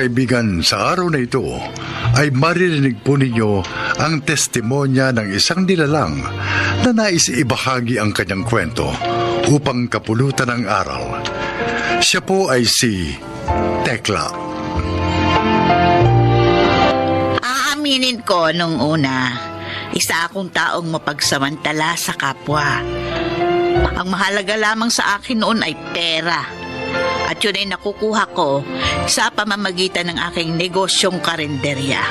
kaibigan, sa araw na ito ay maririnig po ninyo ang testimonya ng isang nilalang na nais ibahagi ang kanyang kwento upang kapulutan ng aral. Siya po ay si Tekla. Aaminin ko nung una, isa akong taong mapagsamantala sa kapwa. Ang mahalaga lamang sa akin noon ay pera. At yun ay nakukuha ko sa pamamagitan ng aking negosyong karinderya.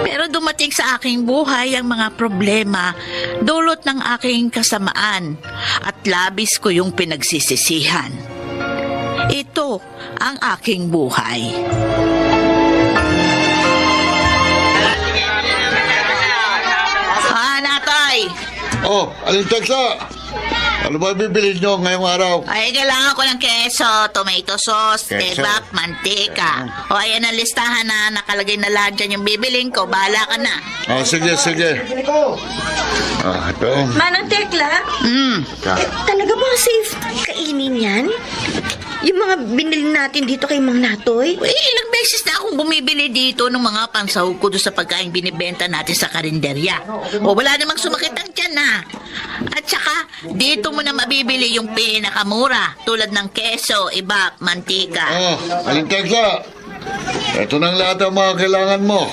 Pero dumating sa aking buhay ang mga problema dulot ng aking kasamaan at labis ko yung pinagsisisihan. Ito ang aking buhay. Natay! Oh, Aling Tekla! Ano ba bibili nyo ngayong araw? Ay, kailangan ko ng keso, tomato sauce, Keso. ebap, mantika. O, ayan ang listahan na nakalagay na lahat dyan yung bibiling ko. Bahala ka na. Oh, sige. Ito. Manang Tekla, talaga ba safe kainin yan? Yung mga binili natin dito kay Mang Natoy? Ilang beses na akong bumibili dito ng mga pansahog ko doon sa pagkain binibenta natin sa karinderya. O, wala namang sumakit ang tiyan na. At saka, dito mo na mabibili yung pinakamura tulad ng keso, ebap, mantika. Oh, Aling Tekla! Ito nang lahat ang mga kailangan mo.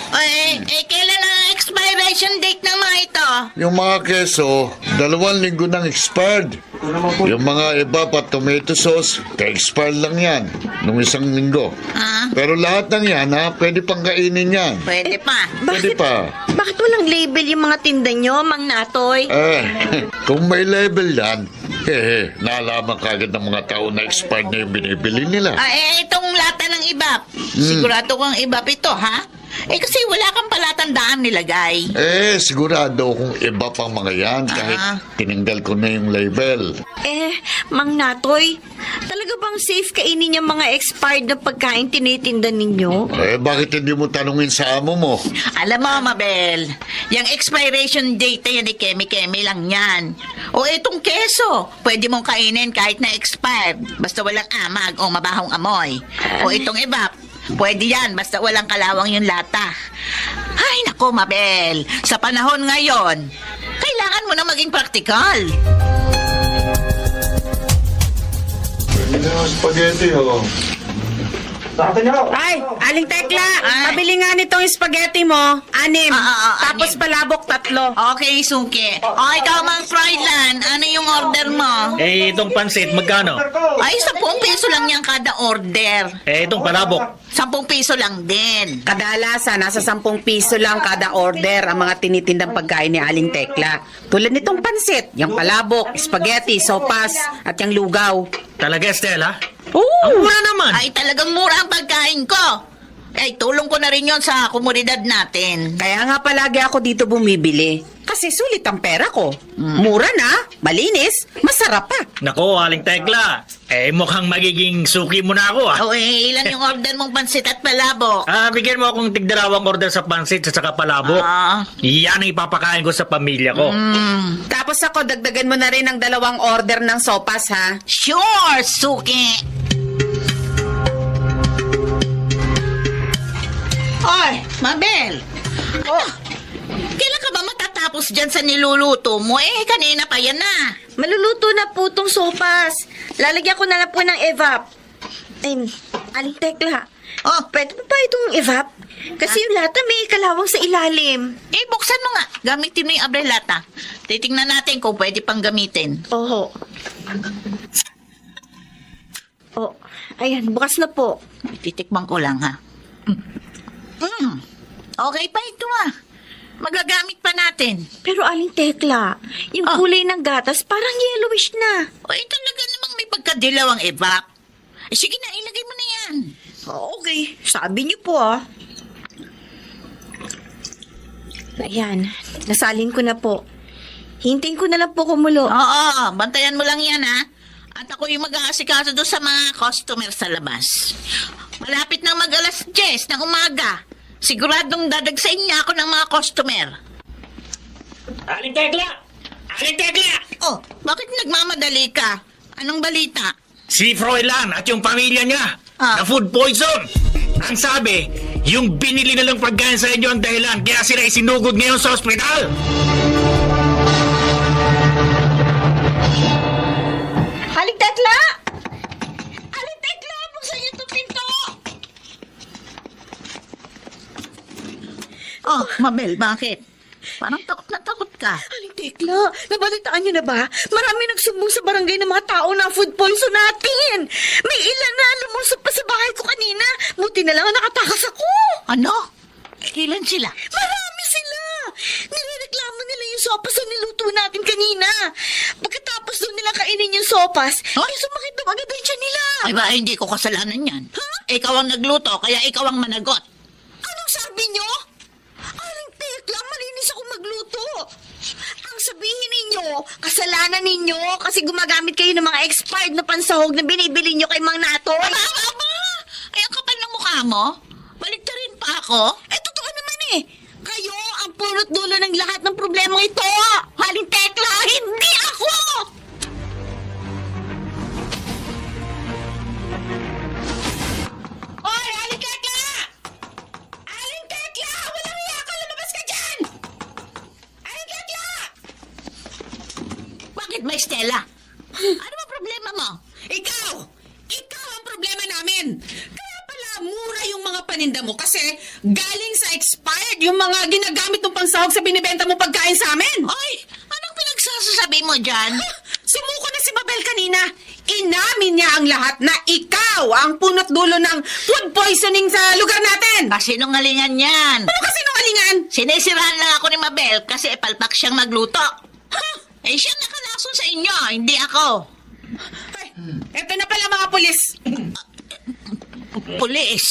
Kailan ang expiration date ng mga ito? Yung mga keso, 2 linggo nang expired. Yung mga iba pa tomato sauce, ka-expired lang yan nung 1 linggo. Pero lahat ng yan, pwede pang kainin yan. Pwede pa. Pwede pa. Bakit walang label yung mga tinda nyo, Mang Natoy? Kung may label yan, nalaman kagad ng mga tao na expired na yung binibili nila. Itong lata ng ibap. Sigurado kong ibap ito, ha? Kasi wala kang palatandaan nilagay. Sigurado kung iba pang mga yan kahit tinanggal ko na yung label. Mang Natoy, talaga bang safe kainin yung mga expired na pagkain tinitinda ninyo? Bakit hindi mo tanungin sa amo mo? Alam mo, Mabel, yung expiration date na yan, keme-keme lang yan. O itong keso, pwede mong kainin kahit na expired, basta walang amag o mabahong amoy. O itong ibap, pwede yan, basta walang kalawang yung lata. Ay, nako, Mabel, sa panahon ngayon, kailangan mo na maging praktikal. Pwede na spaghetti, oh. Ay, Aling Tekla, pabili nga nitong spaghetti mo, 6. Tapos 6. palabok 3. Okay, Suki. O, ikaw, Mang Froilan, ano yung order mo? Itong pansit, magkano? Ay, 10 piso lang yan kada order. Itong palabok. 10 piso lang din. Kadalasan, nasa 10 piso lang kada order ang mga tinitindang pagkain ni Aling Tekla. Tulad nitong pansit, yung palabok, spaghetti, sopas, at yung lugaw. Talaga, Estela? Oo! Ang mura naman. Ay, talagang mura ang pagkain ko. Ay, tulong ko na rin yon sa komunidad natin. Kaya nga palagi ako dito bumibili. Kasi sulit ang pera ko. Mura na, malinis, masarap pa. Nako, Aling Tekla. Mukhang magiging suki mo na ako, O, ilan yung order mong pansit at palabok? Bigyan mo akong tigdarawang order sa pansit at saka palabok. Yan ang ipapakain ko sa pamilya ko. Tapos ako, dagdagan mo na rin ng 2 order ng sopas, ha? Sure, Suki. Oy, Mabel. Kailan ka ba matatapos dyan sa niluluto mo? Kanina pa yan na. Maluluto na po tong sopas. Lalagyan ko na lang po ng evap. Aling Tekla, pwede pa ba itong evap? Kasi yung lata may kalawang sa ilalim. Buksan mo nga. Gamitin mo yung abrelata. Titingnan natin kung pwede pang gamitin. Oho. Ayan, bukas na po. Titikman ko lang, ha? Okay pa ito, Magagamit pa natin. Pero Aling Tekla, yung kulay ng gatas parang yellowish na. Talaga namang may pagkadilawang evap. Sige na, ilagay mo na yan. Okay, sabi niyo po Ayan, nasalin ko na po. Hintayin ko na lang po kumulo. Oo, bantayan mo lang yan, ha? At ako yung mag-aasikaso doon sa mga customer sa labas. Malapit na mag-alas 10 ng umaga. Siguradong dadagsain niya ako ng mga customer. Aling Tekla! Aling Tekla! Oh, bakit nagmamadali ka? Anong balita? Si Froilan at yung pamilya niya na food poison. Ang sabi, yung binili nilang pagkain sa inyo ang dahilan kaya sila isinugod ngayon sa ospital. Aling Tekla! Aling Tekla, buksan niyo itong pinto! Oh, Mabel, bakit? Parang takot na takot ka. Aling Tekla, nabalitaan niyo na ba? Marami nagsumbong sa barangay ng mga tao na food poison natin. May ilan na lumusok pa sa bahay ko kanina. Buti na lang nakatakas ako. Ano? Kailan sila? Marami sila. Nirereklamo nila yung sopas na niluto natin kanina. Pagkatapos doon nila kainin yung sopas, ay sumakit daw agad ang tiyan nila. Ay ba, hindi ko kasalanan yan. Ikaw ang nagluto, kaya ikaw ang managot. Anong sabi niyo? Aling Tekla, malinis ako magluto. Ang sabihin ninyo, kasalanan ninyo kasi gumagamit kayo ng mga expired na pansahog na binibili nyo kay Mang Natoy. Aba! Ay, ang kapal ng mukha mo. Baliktarin pa ako. Eh, totoo naman eh. Kayo ang punot dulo ng lahat ng problemang ito. Aling Tekla, hindi ako! Hoy, Aling Tekla! Aling Tekla! Walang iya ka! Lumabas ka dyan! Aling Tekla! Bakit ba, Stella? Ano ba problema mo? Ikaw! Ikaw ang problema namin! Kaya pala mura yung mga paninda mo kasi galing sa expired yung mga ginagamit ng pansahog sa binibenta mo pagkain sa amin! Ay, anong pinagsasasabi mo dyan? Sumuko na si Mabel kanina. Inamin niya ang lahat na ikaw ang punot dulo ng food poisoning sa lugar natin! Kasinungalingan yan. Ano kasi nungalingan? Sinisirahan lang ako ni Mabel kasi palpak siyang magluto. Eh, siyang nakalason sa inyo, hindi ako. Ay, eto na pala mga pulis. Pulis.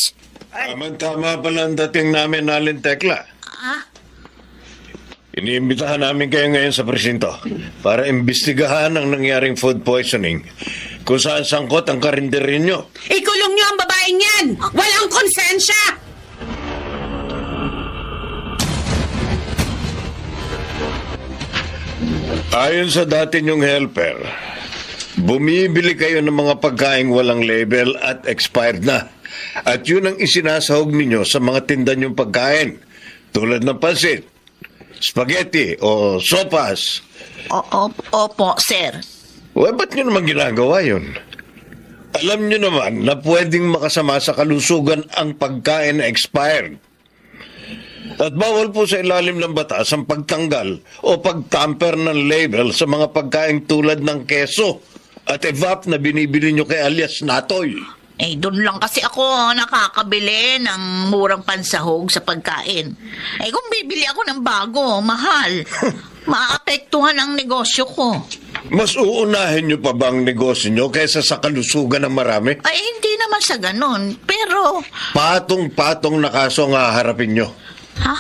Tama pala ang dating namin, Aling Tekla. Ah? Iniimbitahan namin kayo ngayon sa presinto para imbestigahan ang nangyaring food poisoning kung saan sangkot ang karinderya nyo. Ikulong niyo ang babaeng yan! Walang konsensya! Ayon sa dati nyong helper, bumibili kayo ng mga pagkaing walang label at expired na. At yun ang isinasahog ninyo sa mga tinda nyong pagkain tulad ng pansit, spaghetti o sopas. Opo, sir. Ba't nyo naman ginagawa yun? Alam nyo naman na pwedeng makasama sa kalusugan ang pagkain na expired. At bawal po sa ilalim ng batas ang pagtanggal o pagtamper ng label sa mga pagkain tulad ng keso at evap na binibili nyo kay alias Natoy. Eh, doon lang kasi ako nakakabili ng murang pansahog sa pagkain. Eh, kung bibili ako ng bago, mahal, maapektuhan ang negosyo ko. Mas uunahin nyo pa ba ang negosyo nyo kaysa sa kalusugan ng marami? Ay, hindi naman sa ganun. Pero, Patong-patong na kaso ang haharapin nyo. ha?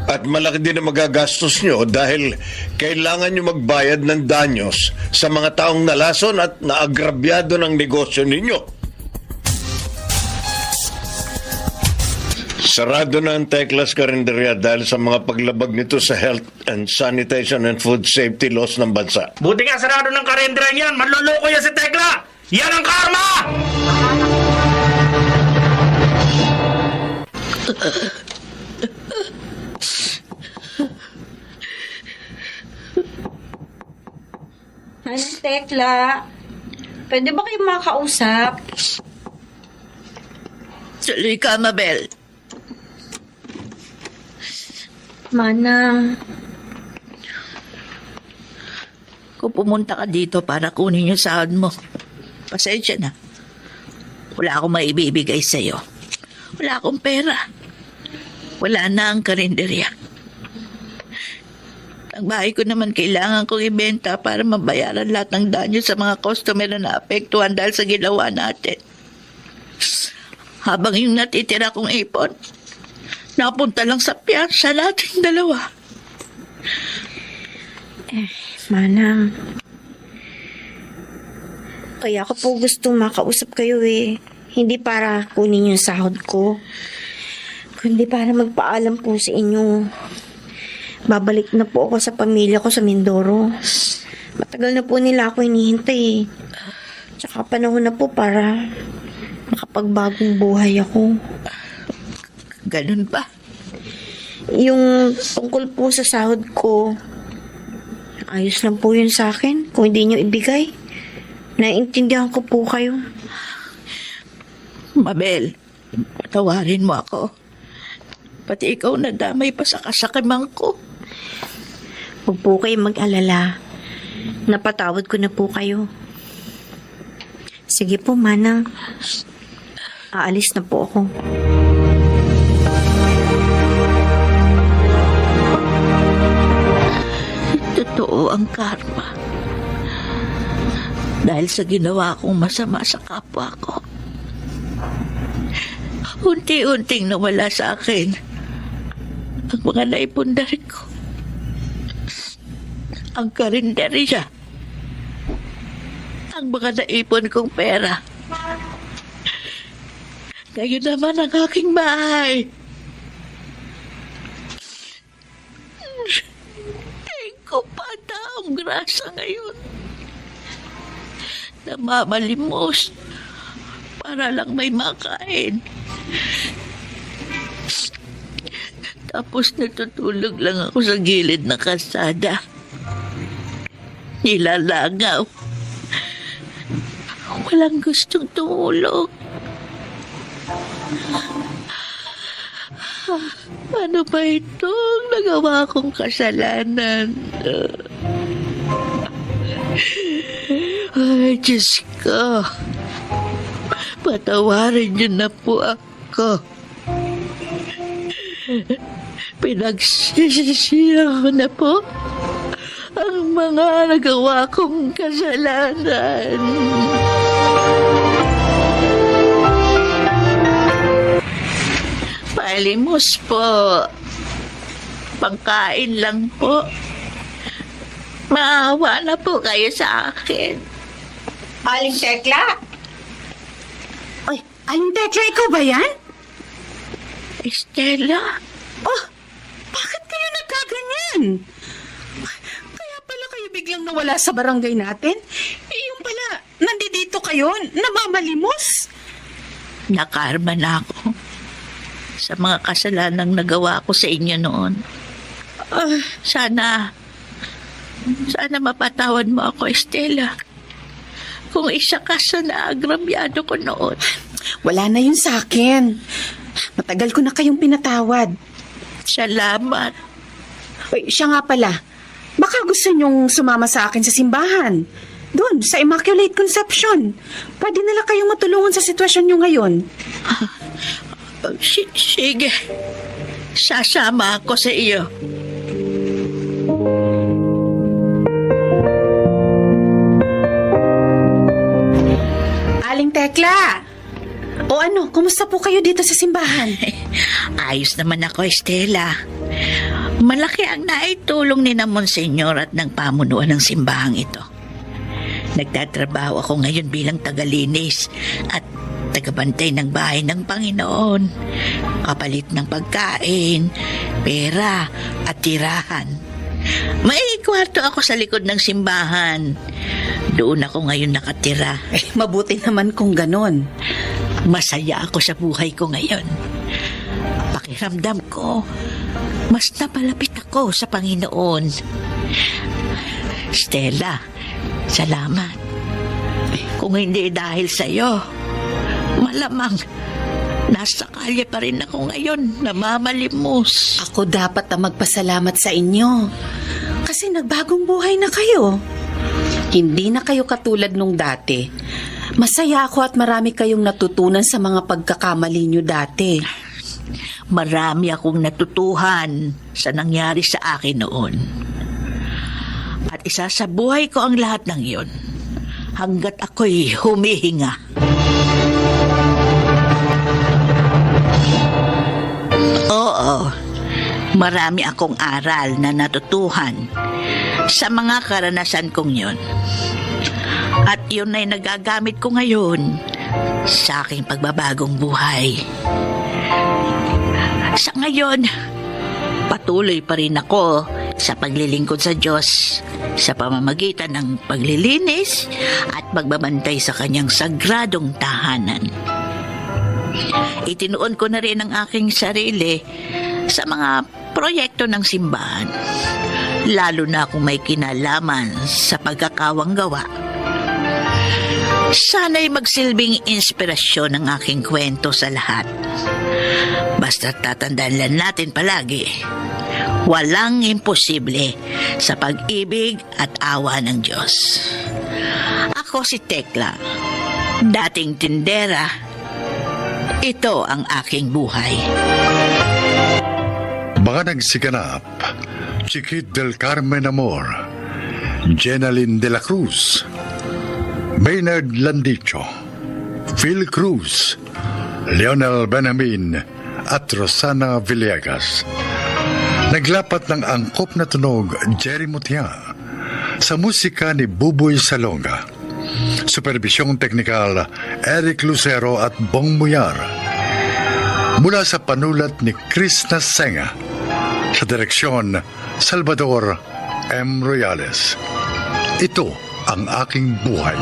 At malaki din ang magagastos nyo dahil kailangan nyo magbayad ng danyos sa mga taong nalason at naagrabyado ng negosyo ninyo. Sarado na ang Teklas Karinderya dahil sa mga paglabag nito sa health and sanitation and food safety laws ng bansa. Buti nga sarado ng karendra yan. Manloloko yan si Tekla. Yan ang karma! Aling Tekla, pwede ba kayo makausap? Tuloy ka, Mabel. Manang, Kung pumunta ka dito para kunin yung sahod mo, pasensya na. Wala akong maibibigay sa'yo. Wala akong pera. Wala na ang karinderya. Ang bahay ko naman kailangan kong ibenta para mabayaran lahat ng danyo sa mga customer na naapektuhan dahil sa ginawa natin. Habang yung natitira kong ipon, napunta lang sa piyansa nating dalawa. Manang, kaya ako po gustong makausap kayo eh. Hindi para kunin yung sahod ko, kundi para magpaalam po sa inyo. Babalik na po ako sa pamilya ko sa Mindoro. Matagal na po nila ako hinihintay. Tsaka panahon na po para makapagbagong buhay ako. Ganun ba? Yung tungkol po sa sahod ko, ayos lang po yun sa akin. Kung hindi nyo ibigay, naiintindihan ko po kayo. Mabel, patawarin mo ako. Pati ikaw nadamay pa sa kasakiman ko. Huwag po kayo mag-alala. Napatawad ko na po kayo. Sige po, Manang. Aalis na po ako. Totoo ang karma. Dahil sa ginawa kong masama sa kapwa ko. Unti-unting nawala sa akin ang mga naipundari ko. Ang karinderya. Ang mga naipon kong pera. Ngayon naman ang aking bahay. Ko pa taong grasa ngayon. Namamalimos para lang may makain. Tapos natutulog lang ako sa gilid ng kalsada. Nilalangaw. Walang gustong tumulong. Ano ba itong nagawa kong kasalanan? Ay, Diyos ko. Patawarin niyo na po ako. Pinagsisisihan ko na po ang mga nagawa kong kasalanan. Palimos po. Pangkain lang po. Maawa na po kayo sa akin. Aling Tekla? Ay, Aling Tekla, ikaw ba yan? Estela? Oh, bakit kayo nagkaganyan? Kaya pala kayo biglang nawala sa barangay natin? Yung pala, nandito kayo, namamalimos? Nakarma na ako sa mga kasalanang nagawa ko sa inyo noon. Sana mapatawad mo ako, Estela. Kung isa ka sa naagrabyado ko noon. Wala na yun sa akin. Matagal ko na kayong pinatawad. Salamat. Uy, siya nga pala. Baka gusto niyong sumama sa akin sa simbahan. Doon, sa Immaculate Conception. Pwede na lang kayong matulungan sa sitwasyon niyo ngayon. Sige. Sasama ako sa iyo. Aling Tekla! O ano, kumusta po kayo dito sa simbahan? Ayos naman ako, Estela. Malaki ang naitulong ni na Monsenyor at ng pamunuan ng simbahang ito. Nagtatrabaho ako ngayon bilang tagalinis at tagabantay ng bahay ng Panginoon. Kapalit ng pagkain, pera at tirahan. May kwarto ako sa likod ng simbahan. Doon ako ngayon nakatira. Mabuti naman kung ganon. Masaya ako sa buhay ko ngayon. Pakiramdam ko, mas napalapit ako sa Panginoon. Stella, salamat. Kung hindi dahil sa iyo, malamang nasa kalye pa rin ako ngayon, namamalimos. Ako dapat na magpasalamat sa inyo. Kasi nagbagong buhay na kayo. Hindi na kayo katulad nung dati. Masaya ako at marami kayong natutunan sa mga pagkakamali nyo dati. Marami akong natutuhan sa nangyari sa akin noon. At isasabuhay ko ang lahat ng iyon hanggat ako'y humihinga. Oo, marami akong aral na natutuhan sa mga karanasan kong yun. At yun ay nagagamit ko ngayon sa aking pagbabagong buhay. Sa ngayon, patuloy pa rin ako sa paglilingkod sa Diyos sa pamamagitan ng paglilinis at pagbabantay sa kanyang sagradong tahanan. Itinuon ko na rin ang aking sarili sa mga proyekto ng simbahan, lalo na kung may kinalaman sa pagkakawang gawa. Sana'y magsilbing inspirasyon ang aking kwento sa lahat. Basta tatandaan lang natin palagi, walang imposible sa pag-ibig at awa ng Diyos. Ako si Tekla, dating tindera. Ito ang aking buhay. Mga nagsiganap, Chiquit del Carmen Amor, Jenaline de la Cruz, Maynard Landicho, Phil Cruz, Leonel Benjamin at Rosana Villegas. Naglapat ng angkop na tunog Jerry Mutia sa musika ni Buboy Salonga. Supervisyong teknikal Eric Lucero at Bong Muyar. Mula sa panulat ni Chris Nasenga. Sa direksyon Salvador M. Royales. Ito ang aking buhay.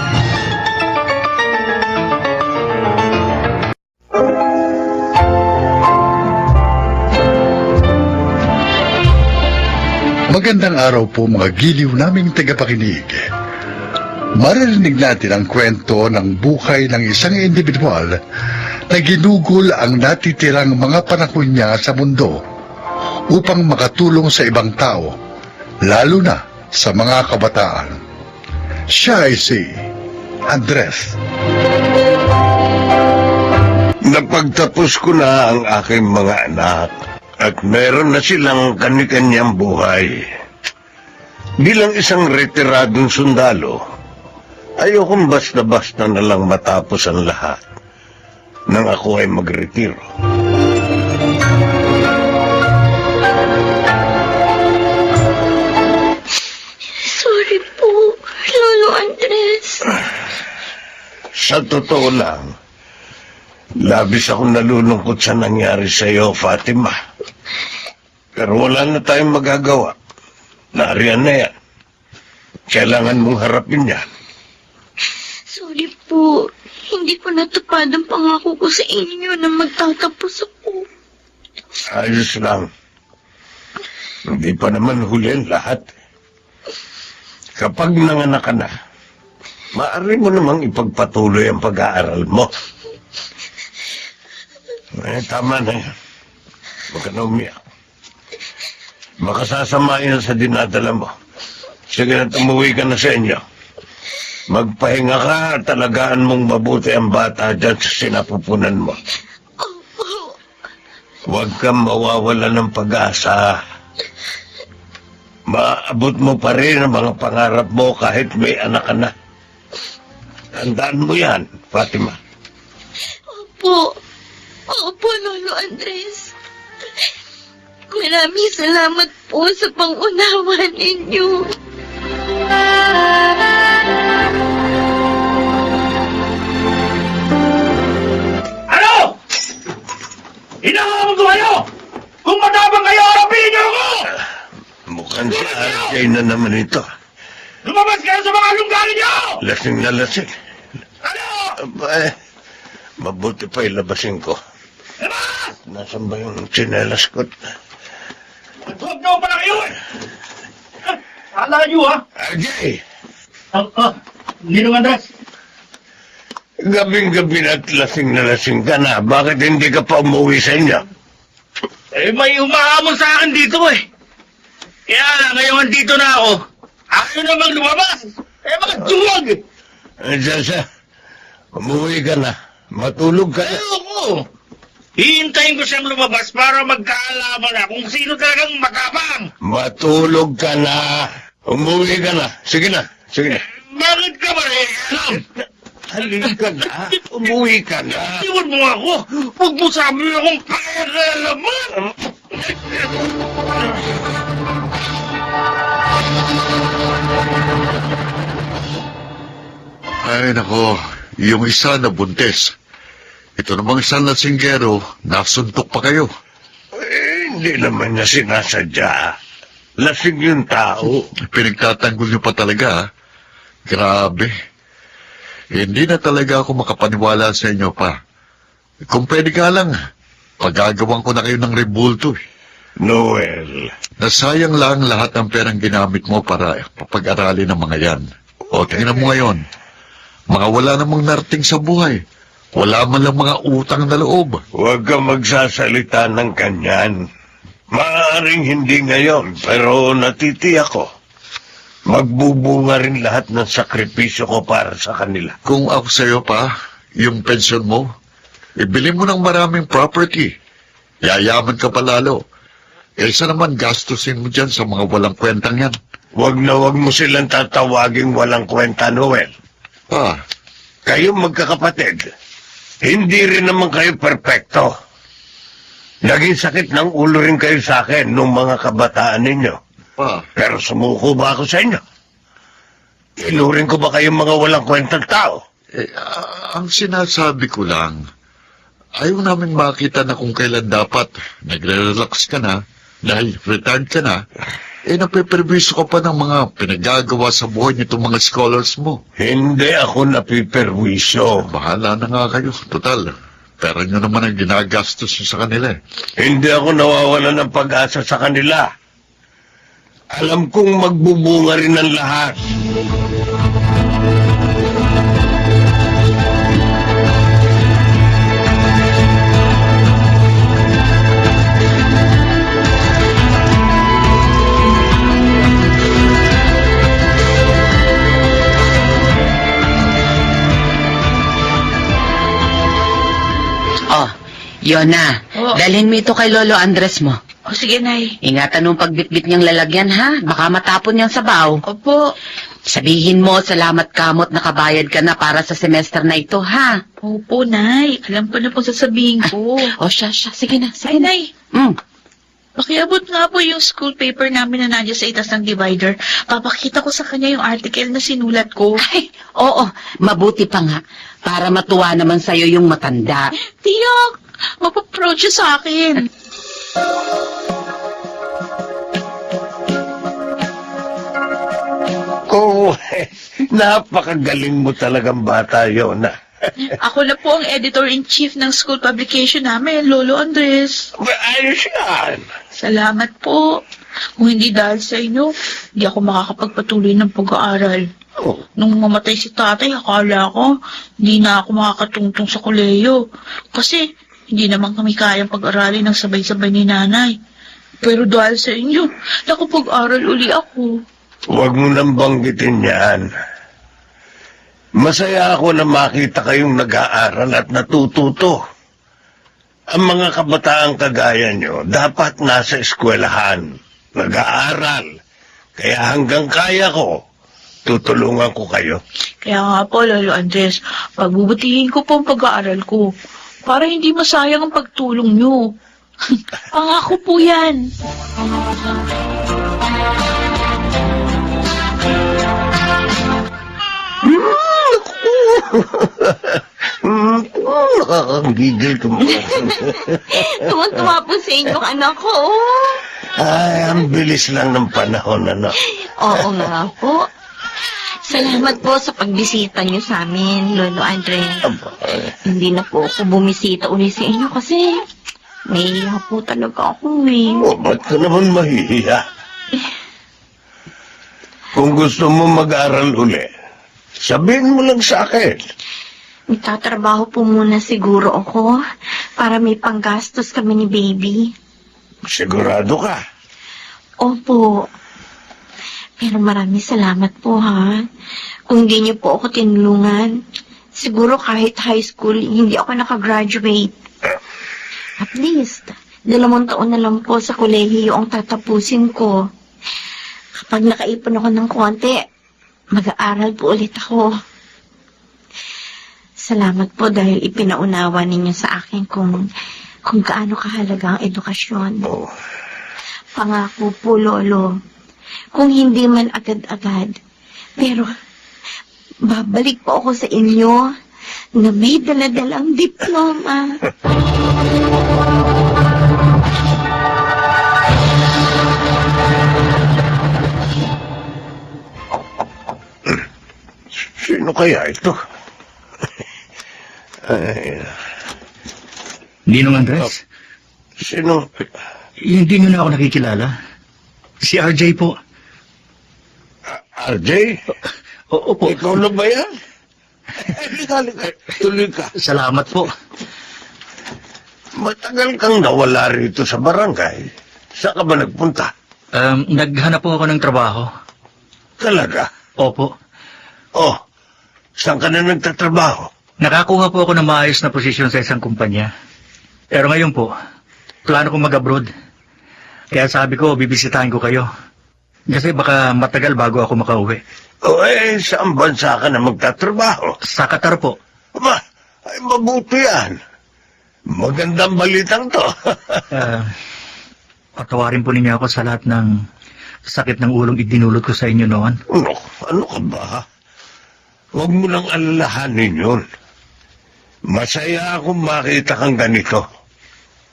Magandang araw po mga giliw naming tagapakinig. Maririnig natin ang kwento ng buhay ng isang individual na ginugol ang natitirang mga panahon niya sa mundo upang makatulong sa ibang tao, lalo na sa mga kabataan. Siya ay si Andres. Napagtapos ko na ang aking mga anak at meron na silang kani-kanyang buhay. Bilang isang retiradong sundalo, ayokong basta-basta na lang matapos ang lahat nang ako ay magretiro. Sorry po, Lolo Andres. Sa totoo lang, labis akong nalulungkot sa nangyari sa iyo, Fatima. Pero wala na tayong magagawa. Nariyan na yan. Kailangan mong harapin yan. Sorry po, hindi ko natupad ang pangako ko sa inyo na magtatapos ako. Ayos lang. Hindi pa naman huli ang lahat. Kapag nanganak ka na, maaari mo namang ipagpatuloy ang pag-aaral mo. Tama na yan. Huwag ka na umiyak. Makasasama yan sa dinadala mo. Sige na, tumuwi ka na sa inyo. Magpahinga ka at talagaan mong mabuti ang bata dyan sa sinapupunan mo. Huwag kang mawawala ng pag-asa. Maabot mo pa rin ang mga pangarap mo kahit may anak ka na. Tandaan mo yan, Fatima. Opo. Opo, Lolo Andres. Maraming salamat po sa pangunawa ninyo. Ano? Hinahamon ko kayo! Kung matapang kayo, harapin niyo ako! Mukhang si RJ na naman ito. Lumabas kayo sa mga lunggarin niyo! Lasing na lasing. Ano? Mabuti pa ilabasin ko. Labas! Nasaan ba yung tsinelas ko? Huwag na pala kayo eh! Kala niyo ha? RJ! Ninong Andres. Gabing-gabi na at lasing na lasing ka na. Bakit hindi ka pa umuwi sa inyo? Eh, may umahamon sa akin dito eh. Kaya lang, ngayon dito na ako. Ayaw namang lumabas. Eh, mga duwag eh. Sasa, umuwi ka na. Matulog ka na. Ayoko. Hihintayin ko siyang lumabas para magkaalaman na kung sino talagang matapang. Matulog ka na. Umuwi ka na. Sige na. Sige na. Bakit ka ba eh? Alam? Halika na. Umuwi ka na. Iwan mo ako. Huwag mo sabi akong pakialaman. Ay nako, yung isa na buntis. Ito namang isang lasinggero, nasuntok pa kayo. Hindi naman niya sinasadya. Lasing yung tao. Pinagtatanggol niyo pa talaga, ha? Grabe. Hindi na talaga ako makapaniwala sa inyo pa. Kung pwede ka lang, pagagawan ko na kayo ng rebulto. Noel, Nasayang lang lahat ng perang ginamit mo para papag-aralin ng mga yan. O, tingnan mo ngayon. Mga wala namang narating sa buhay. Wala man lang mga utang na loob. huwag ka magsasalita ng kanyan. Maaaring hindi ngayon, pero natitiyak ko. Magbubunga rin lahat ng sakripisyo ko para sa kanila. Kung ako sa'yo pa, yung pensyon mo, ibili mo ng maraming property. Yayaman ka pa lalo. Kaysa naman gastusin mo dyan sa mga walang kwentang yan. Huwag mo silang tatawaging walang kwenta, Noel. Ah, Kayong magkakapatid, hindi rin naman kayo perpekto. Naging sakit ng ulo rin kayo sa akin nung mga kabataan ninyo. Pero sumuko ba ako sa inyo? Tinuring ko ba kayong mga walang kwentang tao? ang sinasabi ko lang, ayaw namin makita na kung kailan dapat nagre-relax ka na, dahil retired ka na, napiperwiso ka pa ng mga pinagagawa sa buhay nitong mga scholars mo. Hindi ako napiperwisyo. Bahala na nga kayo, total. Pero nyo naman ang ginagastos nyo sa kanila. Hindi ako nawawalan ng pag-asa sa kanila. Alam kong magbubunga rin ang lahat. Oh, Yona, Oh. dalhin mo ito kay Lolo Andres mo. O sige, Nay. Ingatan mong pagbitbit niyang lalagyan, ha? Baka matapon niyang sabaw. Opo. Sabihin mo, salamat kamot nakabayad ka na para sa semester na ito, ha? Opo, Nay. Alam ko na po sasabihin ko. O siya, sige na, sige Ay, na. Nay. Pakiabot nga po yung school paper namin na nandiyan sa itas ng divider. Papakita ko sa kanya yung article na sinulat ko. Ay, oo, mabuti pa nga. Para matuwa naman sa'yo yung matanda. Tiyak! Mapaproud siya sa akin. Oh, napakagaling mo talagang bata, Yona. Ako na po ang editor-in-chief ng school publication namin, Lolo Andres. Ayos yan. Salamat po. Kung hindi dahil sa inyo, hindi ako makakapagpatuloy ng pag-aaral. Oh, Nung mamatay si tatay, akala ko hindi na ako makakatungtong sa kolehiyo. Kasi hindi naman kami kayang pag-aralin ng sabay-sabay ni nanay. Pero dahil sa inyo, nakapag-aral uli ako. huwag mo nang banggitin yan. Masaya ako na makita kayong nag-aaral at natututo. Ang mga kabataang kagaya nyo, dapat nasa eskwelahan, nag-aaral. Kaya hanggang kaya ko, tutulungan ko kayo. Kaya nga po, Lolo Andres, pagbubutihin ko po ang pag-aaral ko para hindi masayang ang pagtulong nyo. Pangako po yan. Nakakagigil ko. Tuwan-tuwa po sa inyo, anak ko. Ay, ang bilis lang ng panahon, ano? Oo nga po. Salamat po sa pagbisita niyo sa amin, Lolo Andres. Hindi na po ako bumisita uli sa inyo kasi nahihiya po talaga ako eh. Oh, ba't ka naman mahihiya? Kung gusto mo mag-aral uli, sabihin mo lang sa akin. Magtatrabaho po muna siguro ako para may panggastos kami ni baby. Sigurado ka. Opo. Pero maraming salamat po ha. Kung hindi niyo po ako tinulungan, siguro kahit high school, hindi ako nakagraduate. At least, 2 taon na lang po sa kolehiyo ang tatapusin ko. Kapag nakaipon ako ng konti, mag-aaral po ulit ako. Salamat po dahil ipinaunawa ninyo sa akin kung gaano kahalaga ang edukasyon. Oh. Pangako po, Lolo. Kung hindi man agad-agad, pero babalik po ako sa inyo na may daladalang diploma. Sino kaya ito? Ay, Ninong Andres, Sino? hindi niyo na ako nakikilala. Si RJ po. RJ? Oo po. Ikaw na ba yan? Halika. Tuloy ka. Salamat po. Matagal kang nawala rito sa barangay. Saan ka ba nagpunta? Naghanap po ako ng trabaho. Talaga? Opo. Oh, saan ka na nagtatrabaho? Nakakuha po ako ng maayos na posisyon sa isang kumpanya. Pero ngayon po, plano kong mag-abroad. Kaya sabi ko, bibisitahin ko kayo. Kasi baka matagal bago ako makauwi. O saan bansa ka na magtatrabaho? Sa Qatar po. Aba, ay mabuti yan. Magandang balitang to. Patawarin po ninyo ako sa lahat ng sakit ng ulong idinulot ko sa inyo noon. Ano ka ba? Huwag mo lang alalahanin yun. Masaya akong makita kang ganito.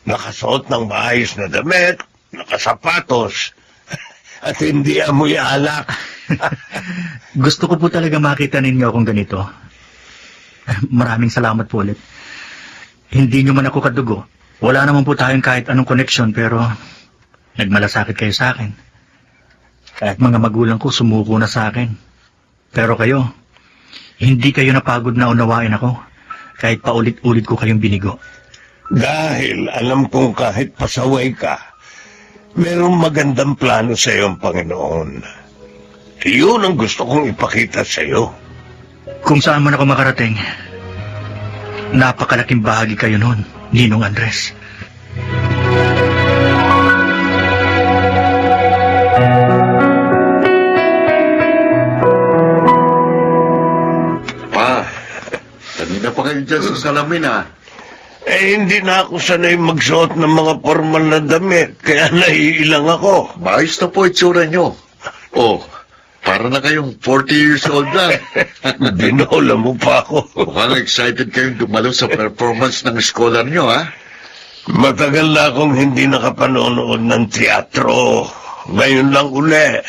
Nakasuot ng maayos na damit, nakasapatos, at hindi amoy alak. Gusto ko po talaga makita ninyo akong ganito. Maraming salamat po ulit. Hindi nyo man ako kadugo. Wala naman po tayong kahit anong connection pero nagmalasakit kayo sa akin. Kahit mga magulang ko sumuko na sa akin. Pero kayo, hindi kayo napagod na unawain ako kahit paulit-ulit ko kayong binigo. Dahil alam kong kahit pasaway ka, merong magandang plano sa iyo ang Panginoon. Iyon ang gusto kong ipakita sa iyo. Kung saan man ako makarating, napakalaking bahagi kayo noon, Ninong Andres. Pa, kanina pa kayo dyan sa salamin, ha? Hindi na ako sanay magsuot ng mga formal na damit, kaya naiilang ako. Maayos na po itsura nyo. Oh, para na kayong 40 years old na. Binola mo pa ako. Mukhang excited kayong dumalo sa performance ng scholar nyo, ha? Matagal na akong hindi nakapanonood ng teatro. Ngayon lang uli.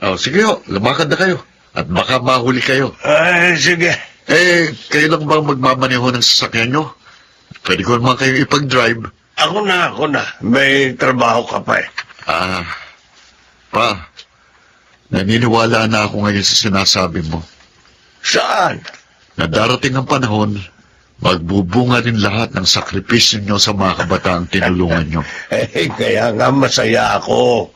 Oh, sige ho, lumakad na kayo. At baka mahuli kayo. Ay, sige. Kayo lang bang magmamaneho ng sasakyan nyo? Pwede ko naman kayo ipag-drive. Ako na. May trabaho ka pa eh. Pa, naniniwala na ako ngayon sa sinasabi mo. Saan? Na darating ang panahon, magbubunga rin lahat ng sakripisyo nyo sa mga kabataang tinulungan nyo. Kaya nga masaya ako.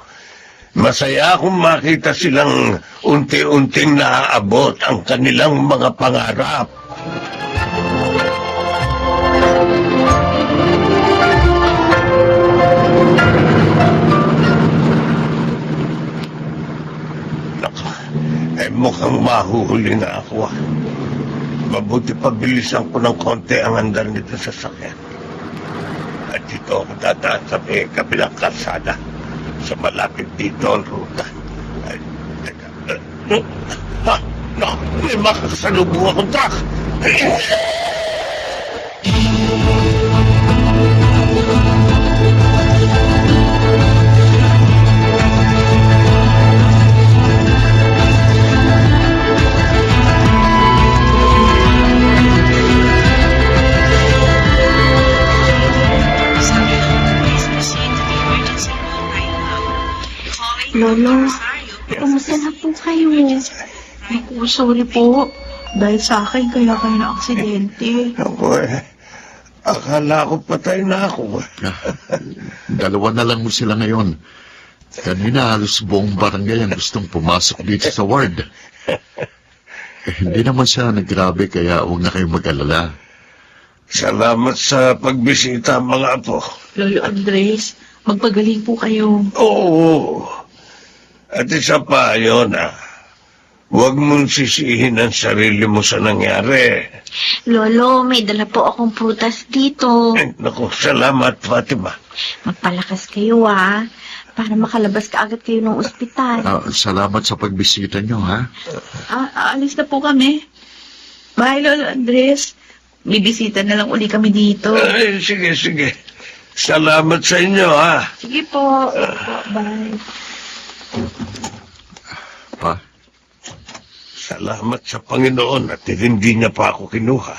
Masaya akong makita silang unti-unting naaabot ang kanilang mga pangarap. Mukhang mahuhuli na ako. Mabuti pabilisan ko ng konti ang andar nito sa sakyan. At dito ako dadaan sa may kabilang kalsada. Sa malapit dito ang ruta. Ay, teka. May makasalubong akong truck. Lolo, kumusta na po kayo? Naku, sorry po. Dahil sa akin, kaya kayo na aksidente. Ako akala ko patay na ako. Dalawa na lang mo sila ngayon. Kanina halos buong barangay ang gustong pumasok dito sa ward. Hindi naman siya naggrabe kaya huwag na kayong mag-alala. Salamat sa pagbisita, mga apo. Lolo Andres, magpagaling po kayo. Oo. At isa pa, yun huwag mong sisihin ang sarili mo sa nangyari. Lolo, may dala po akong prutas dito. Naku, salamat, Fatima. Magpalakas kayo para makalabas ka agad kayo ng ospital. Salamat sa pagbisita nyo, ha? Aalis na po kami. Bye, Lolo Andres. Bibisita na lang uli kami dito. Ay, sige. Salamat sa inyo, Sige po. Bye. Pa, Salamat sa Panginoon at hindi niya pa ako kinuha.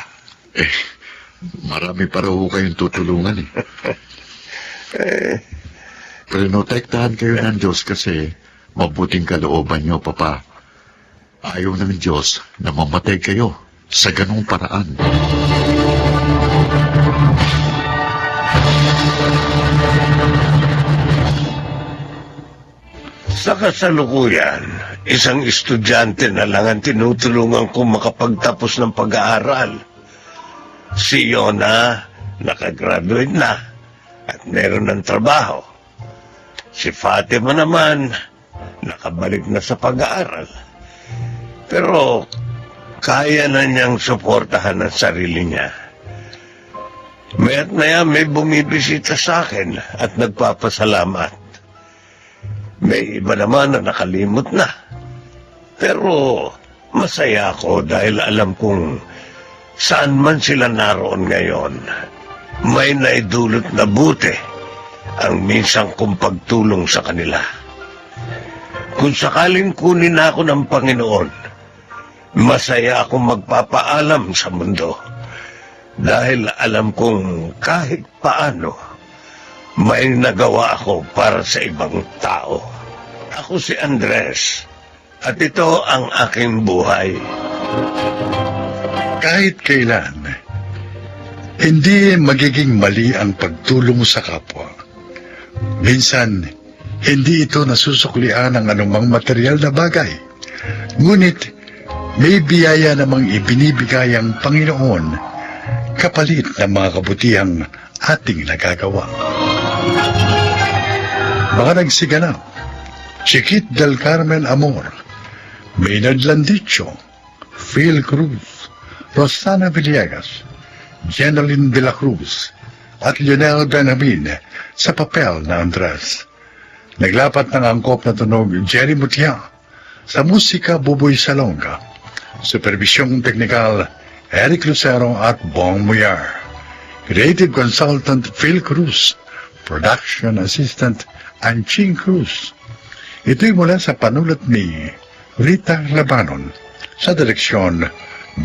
Marami pa raw kayong tutulungan eh. Prinotektahan kayo ng Diyos kasi mabuting kalooban nyo, Papa. Ayaw ng Diyos na mamatay kayo sa ganong paraan. Sa kasalukuyan, isang estudyante na lang ang tinutulungan kong makapagtapos ng pag-aaral. Si Yona, nakagraduate na at meron ng trabaho. Si Fatima naman, nakabalik na sa pag-aaral. Pero kaya na niyang suportahan ang sarili niya. Maya't maya may bumibisita sa akin at nagpapasalamat. May iba naman na nakalimot na. Pero masaya ako dahil alam kong saan man sila naroon ngayon, may naidulot na buti ang minsang kong pagtulong sa kanila. Kung sakaling kunin ako ng Panginoon, masaya akong magpapaalam sa mundo dahil alam kong kahit paano may nagawa ako para sa ibang tao. Ako si Andres at ito ang aking buhay. Kahit kailan, hindi magiging mali ang pagtulong sa kapwa. Minsan, hindi ito nasusuklian ng anumang material na bagay. Ngunit, may biyaya namang ibinibigay ang Panginoon kapalit ng mga kabutihang ating nagagawa. Mga nagsiganap, Chiquit del Carmen Amor, Maynard Landicho, Phil Cruz, Rosana Villegas, Jeneline de la Cruz, at Lionel Benjamin sa papel na Andres. Naglapat ng angkop na tunog Jerry Mutia, sa musika Buboy Salonga, supervisyong teknikal Eric Lucero at Bong Muyar, creative consultant Phil Cruz, production assistant Anching Cruz. Ito'y mula sa panulat ni Rita Labanon, sa direksyon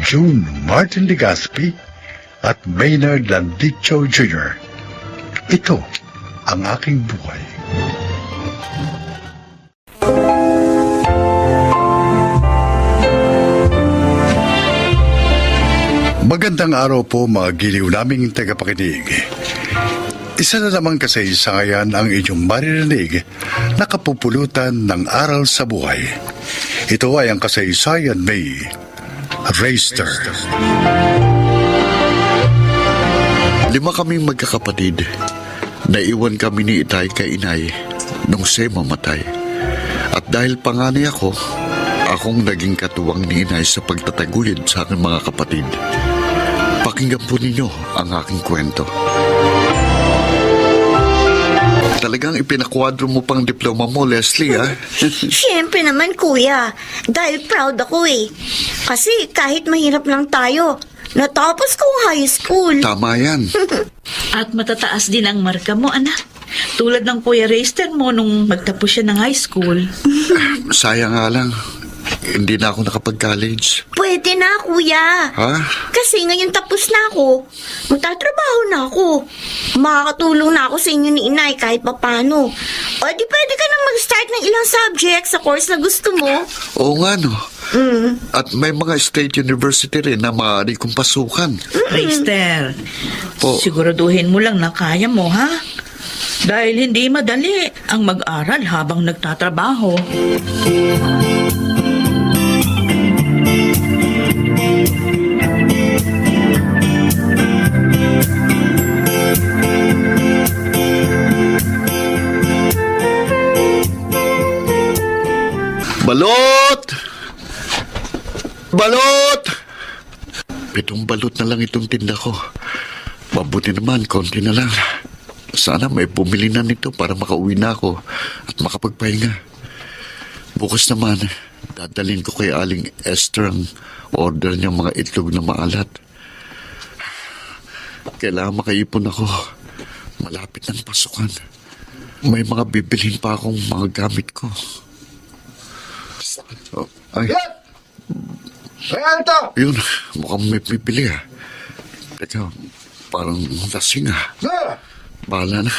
June Martin Legaspi at Maynard Landicho Jr. Ito ang aking buhay. Magandang araw po mga giliw naming tagapakinig. Isa na namang kasaysayan ang inyong maririnig na kapupulutan ng aral sa buhay. Ito ay ang kasaysayan ni Rayster. 5 kaming magkakapatid. Naiwan kami ni Itay kay Inay nung siya mamatay. At dahil panganay ako, akong naging katuwang ni Inay sa pagtataguyod sa aking mga kapatid. Pakinggan po ninyo ang aking kwento. Talagang ipinakwadro mo pang diploma mo, Leslie, ha? Siyempre naman, kuya. Dahil proud ako eh. Kasi kahit mahirap lang tayo, natapos ko high school. Tama yan. At matataas din ang marka mo, anak. Tulad ng Kuya Rayster mo nung magtapos siya ng high school. Sayang nga lang, hindi na ako nakapag-college. Pwede na, kuya. Ha? Kasi ngayon tapos na ako. Magtatrabaho na ako. Makakatulong na ako sa inyo ni Inay kahit papano. O di pwede ka nang mag-start ng ilang subjects sa course na gusto mo. Oo nga, no. At may mga state university rin na maaari kong pasukan. Rayster, Po. siguraduhin mo lang na kaya mo, ha? Dahil hindi madali ang mag-aral habang nagtatrabaho. Balot! Balot! 7 balot na lang itong tinda ko. Mabuti naman, konti na lang. Sana may bumili na nito para makauwi na ako at makapagpahinga. Bukas naman, dadalhin ko kay Aling Esther ang order niyang mga itlog na maalat. Kailangan makaipon ako. Malapit ng pasukan. May mga bibilhin pa akong mga gamit ko. Oh, ay. Yun, mukhang may pipili ah. Teka, Parang lasing ah. Bahala na.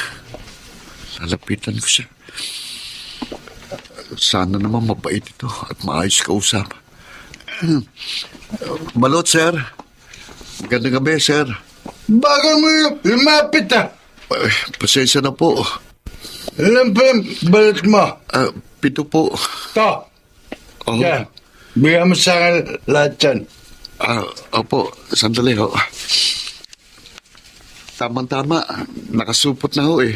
Lalapitan ko siya. Sana naman mabait ito at maayos kausap. Balot, sir. Magandang gabi, sir. Baka mo lumapit ah. Pasensya na po. Alam pa yung balat mo. 7 po. To. Oh. Yan. Bigyan mo sa akin lahat yan. Opo, sandali ho. Tama-tama. Nakasupot na ho eh.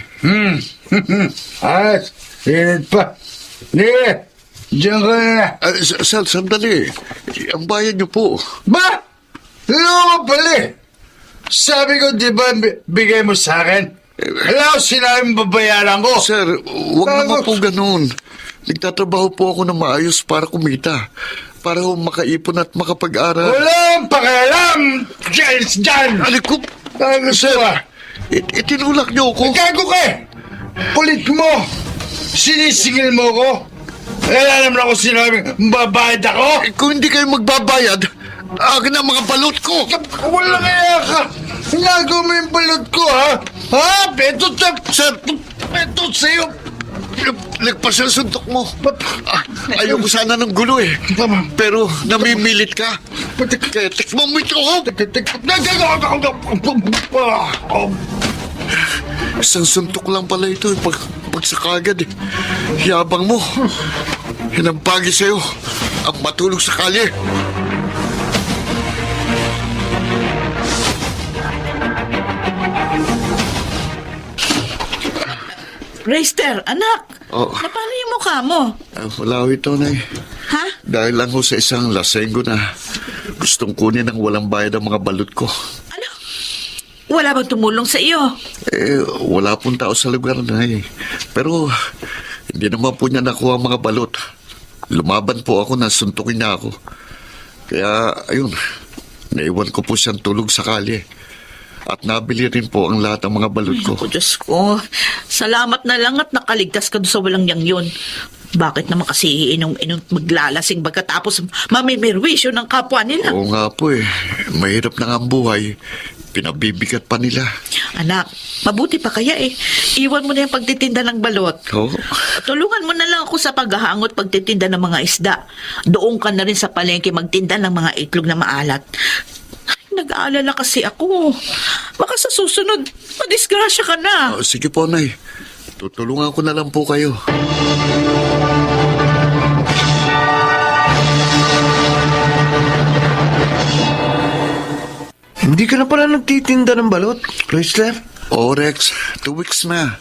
Ayos. Init pa. Sige. Diyan ka na. Sir, sandali. Ang bayad niyo po. Ba? Loko pala. Sabi ko, di ba bigay mo sa akin? Alam ko sinabing babayaran ko. Sir, huwag naman po ganun. Nagtatrabaho po ako na maayos para kumita. Para ho makaipon at makapag-aral. Walang pakialam. Diyan. Aliko, Ano sir, ba? itinulak niyo ako. Gago ka eh. Kulit mo. Sinisingil mo ko. Wala naman ako sinabing babayad ako. Kung hindi kayo magbabayad, akin ang mga balot ko. Wala kaya ka. Hinago mo yung balot ko, ha? Ha? Betot na. Sir, Betot sa'yo. nagpas ang suntok mo. Ayoko sana ng gulo eh. Pero namimilit ka. Kaya tikman mo ito ko. Isang suntok lang pala ito eh. Pagsakagad eh. Yabang mo. Hinampagi sa'yo. Ang matulog sa kalye. Rayster, anak. Oh. Napano yung mukha mo? Wala ho ito, Nay. Ha? Dahil lang ho sa isang lasenggo na gustong kunin ng walang bayad ang mga balot ko. Ano? Wala bang tumulong sa iyo? Wala pong tao sa lugar na eh. Pero hindi naman po niya nakuha ang mga balot. Lumaban po ako na suntukin niya ako. Kaya, ayun, naiwan ko po siyang tulog sa kalye. At nabili rin po ang lahat ng mga balot ko. Ako, Diyos ko. Salamat na lang at nakaligtas ka doon sa walang yang yun. Bakit naman kasi iinom maglalasing pagkatapos mamimirwisyo ng kapwa nila? Oo nga po eh. Mahirap na nga ang buhay. Pinabibigat pa nila. Anak, mabuti pa kaya eh. Iwan mo na yung pagtitinda ng balot. Oo. Tulungan mo na lang ako sa paghahangot pagtitinda ng mga isda. Doon ka na rin sa palengke magtinda ng mga itlog na maalat. Nag-aalala kasi ako. Baka sa susunod, madisgrasya ka na. Sige po, Nay. Tutulungan ko na lang po kayo. Hindi ka na pala nagtitinda ng balot, Chrysler? Oo, Rex. 2 weeks na.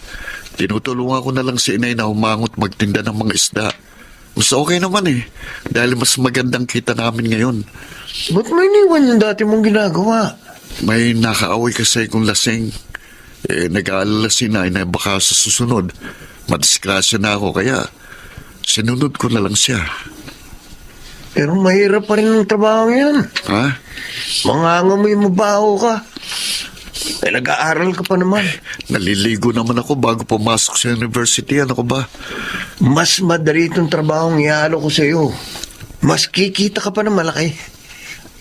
Tinutulungan ko na lang si inay na humangot magtinda ng mga isda. Mas okay naman eh. Dahil mas magandang kita namin ngayon. Ba't may iniwan yung dati mong ginagawa? May nakaaway kasi kung lasing. Nag-aalala si inay na baka sa susunod. Madisgrasya na ako kaya sinunod ko na lang siya. Pero mahirap pa rin ang trabaho yan. Ha? Mangangamoy mo baho ka. Nag-aaral ka pa naman. Naliligo naman ako bago pumasok sa university. Ano ko ba? Mas madali itong trabaho ang ihalo ko sa iyo. Mas kikita ka pa ng malaki.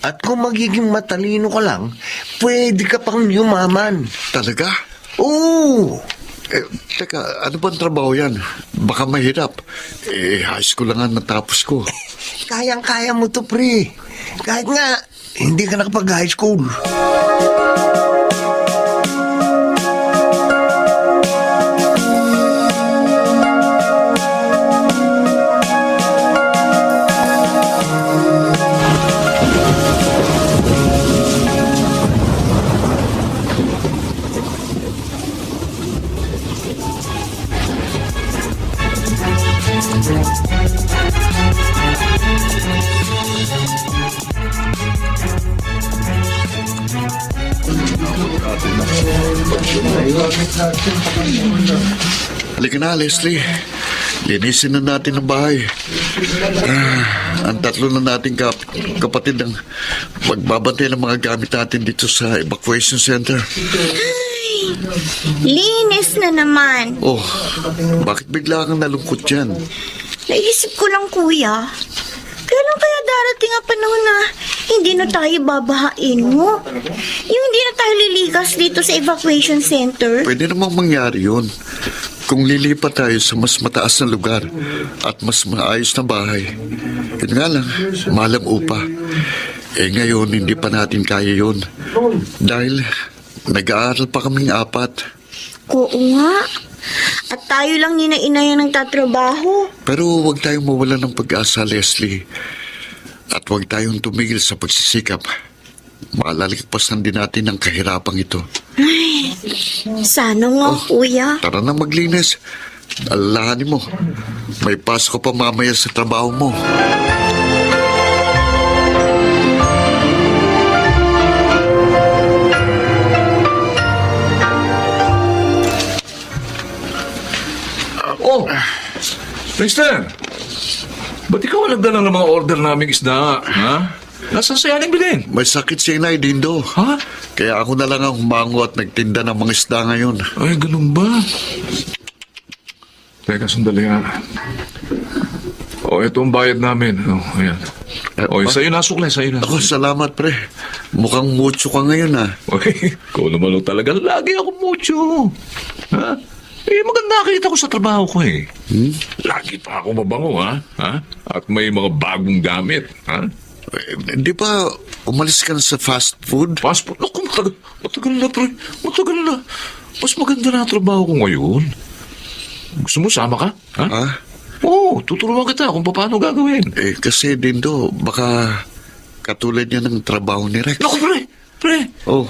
At kung magiging matalino ka lang, pwede ka pang yumaman. Talaga? Oo! Teka, ano bang trabaho yan? Baka mahirap. High school lang ang natapos ko. Kayang-kaya mo to, pre. Kahit nga, hindi ka nakapag-high school. Halika na, Leslie. Linisin na natin ang bahay. Ang 3 na nating kapatid ang magbabantay ng mga gamit natin dito sa evacuation center. Linis na naman. Oh, bakit bigla kang nalungkot dyan? Naisip ko lang, kuya. Kailan kaya darating ang panahon na hindi na tayo babahain mo? Yung hindi na tayo lilikas dito sa evacuation center? Pwede namang mangyari yun. Kung lilipat tayo sa mas mataas na lugar at mas maayos na bahay. Yun nga lang, mahal ang upa. Ngayon, hindi pa natin kaya yun. Dahil nag-aaral pa kaming 4. Oo nga. At tayo lang ni na inay ang nagtatrabaho. Pero huwag tayong mawala ng pag-asa, Leslie. At huwag tayong tumigil sa pagsisikap. Malalagpasan din natin ang kahirapang ito. Sana nga, kuya. Tara na maglinis. Alalahanin mo. May pasok pa mamaya sa trabaho mo. Oh, Mister, ba't ikaw ang nagdala ng mga order naming isda, ha? Nasaan sa yaling bilhin? May sakit si Inay, Dindo. Ha? Kaya ako na lang ang humango at nagtinda ng mga isda ngayon. Ay, ganun ba? Teka, sandali ha. O, ito ang bayad namin. O, ayan. O, sa'yo na, suklay, sa'yo na. Ako, salamat, pre. Mukhang mucho ka ngayon, ha? Oy, ikaw naman lang talaga. Lagi ako mucho. Ha? Maganda kita ko sa trabaho ko eh. Lagi pa ako mabango, ha? At may mga bagong gamit, ha? Di ba umalis ka na sa fast food? Fast food? Naku, matagal na, pre. Matagal na. Mas maganda na ang trabaho ko ngayon. Gusto mo, sama ka? Ha? Ha? Oo, tuturuan kita kung paano gagawin. Kasi, Dindo, baka katulad niya ng trabaho ni Rex. Naku, pre. Oh,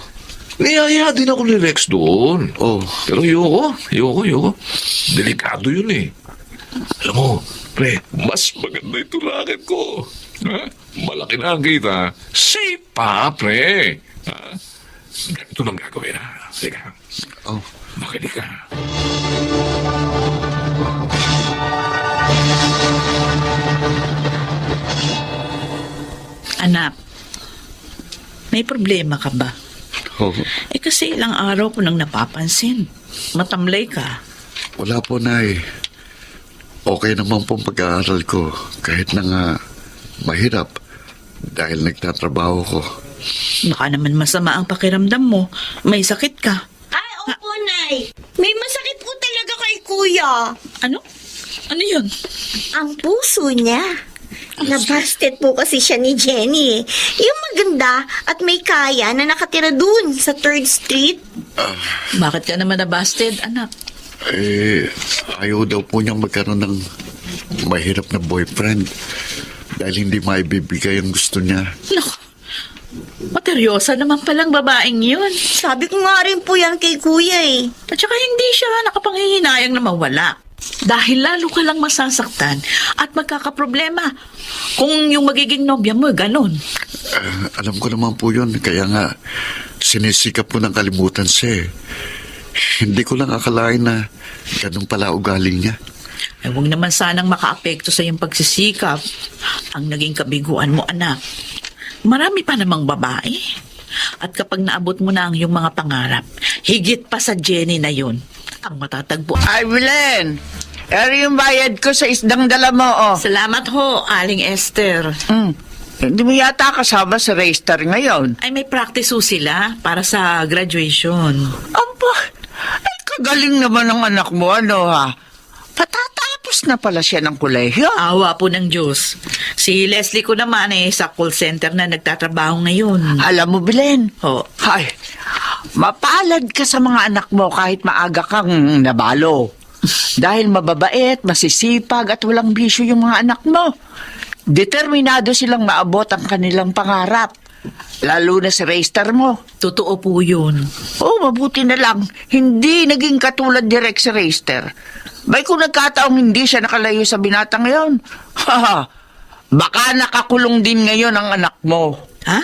Niyaya din ako ni Rex doon. oh. Pero ayoko. Delikado yun eh. Alam mo, pre, mas maganda ito racket ko. Ha? Malaki na ang kita. Safe pa, pre. Ha? Ganito lang gagawin, ha? Sige. Oh. Makinig ka. Anak, may problema ka ba? Oh. Kasi ilang araw ko nang napapansin. Matamlay ka. Wala po, Nay. Okay naman pong pag-aaral ko. Kahit na nga mahirap dahil nagtatrabaho ko. Baka naman masama ang pakiramdam mo. May sakit ka. Ay, opo, Nay. May masakit po talaga kay kuya. Ano? Ano yun? Ang puso niya. Nabasted po kasi siya ni Jenny. Yung maganda at may kaya na nakatira dun sa 3rd Street. Bakit ka naman nabasted, anak? Ayaw daw po niyang magkaroon ng mahirap na boyfriend dahil hindi maibibigay ang gusto niya. Naku, materyosa naman palang babaeng yun. Sabi ko nga rin po yan kay kuya eh. At saka hindi siya nakapanghihinayang na mawala. Dahil lalo ka lang masasaktan at magkakaproblema kung yung magiging nobya mo, ganon. Alam ko naman po yun, kaya nga sinisikap ko ng kalimutan siya eh. Hindi ko lang akalain na ganun pala ugali niya. Ay, huwag naman sanang makaapekto sa iyong pagsisikap ang naging kabiguan mo, anak. Marami pa namang babae. At kapag naabot mo na ang iyong mga pangarap, higit pa sa Jenny na yun, ang matatagpo. Ay, Belen! Eri yung bayad ko sa isdang dala mo, oh. Salamat ho, Aling Esther. Hindi mo yata kasama sa racer ngayon. Ay, may practice ho sila para sa graduation. Aba, ay kagaling naman ng anak mo, ano ha? Patatapos na pala siya ng kolehiyo. Awa po ng Diyos. Si Leslie ko naman sa call center na nagtatrabaho ngayon. Alam mo, Belen, Ho. ay, mapalad ka sa mga anak mo kahit maaga kang nabalo. Dahil mababait, masisipag at walang bisyo yung mga anak mo. Determinado silang maabot ang kanilang pangarap. Lalo na si racer mo. Totoo po yun. Oh, mabuti na lang. Hindi naging katulad ni Rex Racer. Bay kung nagkataong hindi siya nakalayo sa binatang ngayon. Baka nakakulong din ngayon ang anak mo. Ha?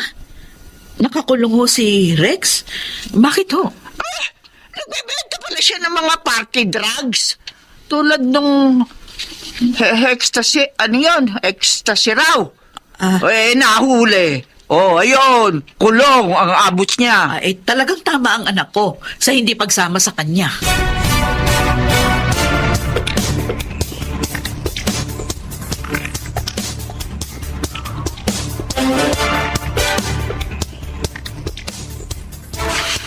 Nakakulong ho si Rex? Bakit ho? Nagbebenta pala siya ng mga party drugs. Tulad nung ecstasy, ano yun? Ecstasy raw. Nahuli. Oh, ayun. Kulong ang abot niya. Ay, talagang tama ang anak ko sa hindi pagsama sa kanya.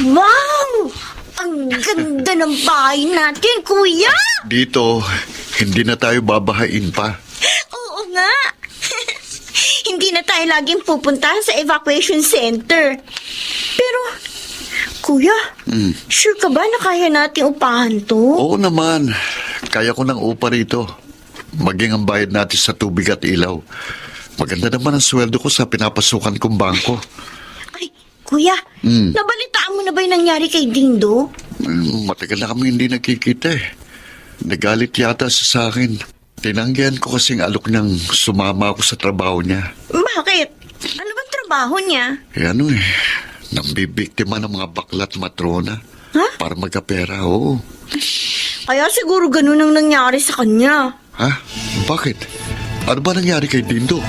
Wow! Ang ganda ng bahay natin, kuya! Dito, hindi na tayo babahain pa. Oo nga. Hindi na tayo laging pupunta sa evacuation center. Pero, kuya, sure ka ba na kaya natin upahan to? Oo naman. Kaya ko ng upa rito. Maging ang bayad natin sa tubig at ilaw. Maganda naman ang sweldo ko sa pinapasukan kong bangko. Ay, kuya, nabalitaan mo na ba yung nangyari kay Dindo? Matagal na kami hindi nagkikita eh. Nagalit yata siya sa akin. Tinanggihan ko kasing alok niyang sumama ako sa trabaho niya. Bakit? Ano bang trabaho niya? Nambibiktima ng mga baklat matrona. Ha? Para magkapera, oo. Kaya siguro ganun ang nangyari sa kanya. Ha? Bakit? Ano ba nangyari kay Dindo?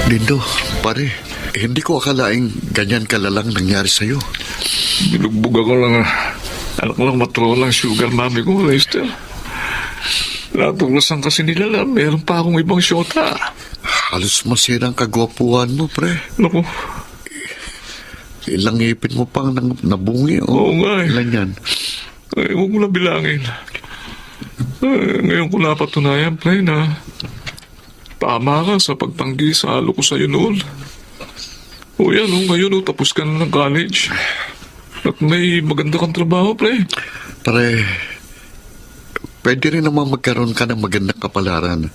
Dindo, pare, hindi ko akalaing ganyan kalalang nangyari sa'yo. Binugbog ako lang. Anak lang matrolang sugar mami ko, Lester. Natuklasan kasi nila na meron pa akong ibang syota. Halos masirang kagwapuhan mo, pre. Naku, Ilang ngipin mo pang nabungi, oh. Oo nga eh. Ilan yan? ay, huwag mo lang bilangin. Ngayon ko napatunayan, pre, na tama ka sa pagtanggi sa alo ko sa'yo noon. O yan, ngayon tapos ka na ng college. At may maganda kang trabaho, pre. Pare, pwede rin naman magkaroon ka ng magandang kapalaran.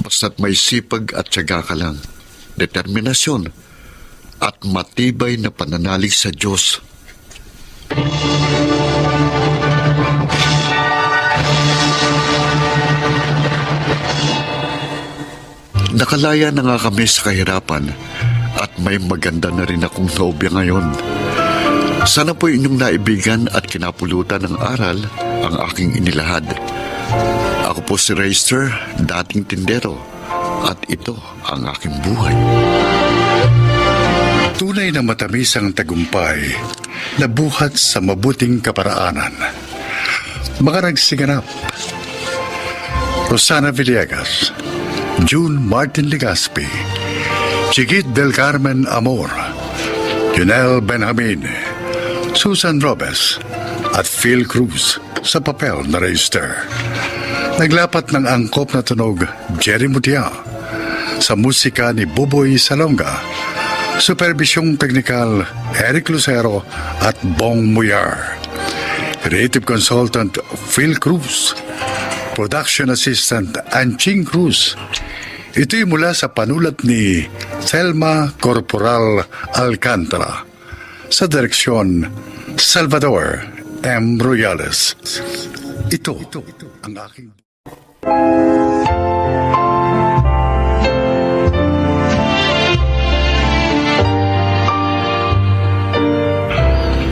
Basta't may sipag at tiyaga ka lang. Determinasyon at matibay na pananalig sa Diyos. Nakalaya na nga kami sa kahirapan at may maganda na rin akong nobya ngayon. Sana po inyong naibigan at kinapulutan ng aral ang aking inilahad. Ako po si Reister, dating tindero, at ito ang aking buhay. Tunay na matamis ang tagumpay na buhat sa mabuting kaparaanan. Mga nagsiganap: Rosana Villegas, June Martin Legaspi, Chiquit del Carmen Amor, Junel Benjamin, Susan Robes, at Phil Cruz sa papel na Reister. Naglapat ng angkop na tunog Jerry Mutia, sa musika ni Buboy Salonga, supervisyong teknikal Eric Lucero at Bong Muyar, creative consultant Phil Cruz, production assistant Anching Cruz. Ito'y mula sa panulat ni Thelma Corporal Alcantara, sa direksyon Salvador M. Royales. Ito ang aking...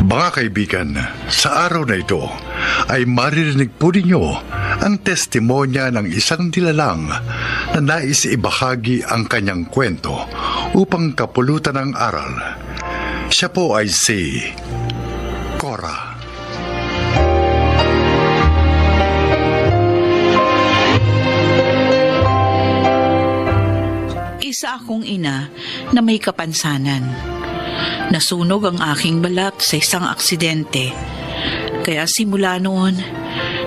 Mga kaibigan, sa araw na ito ay maririnig po ninyo ang testimonya ng isang nilalang na nais ibahagi ang kanyang kwento upang kapulutan ng aral. Siya po ay si Cora. Isa akong ina na may kapansanan. Nasunog ang aking balat sa isang aksidente. Kaya simula noon,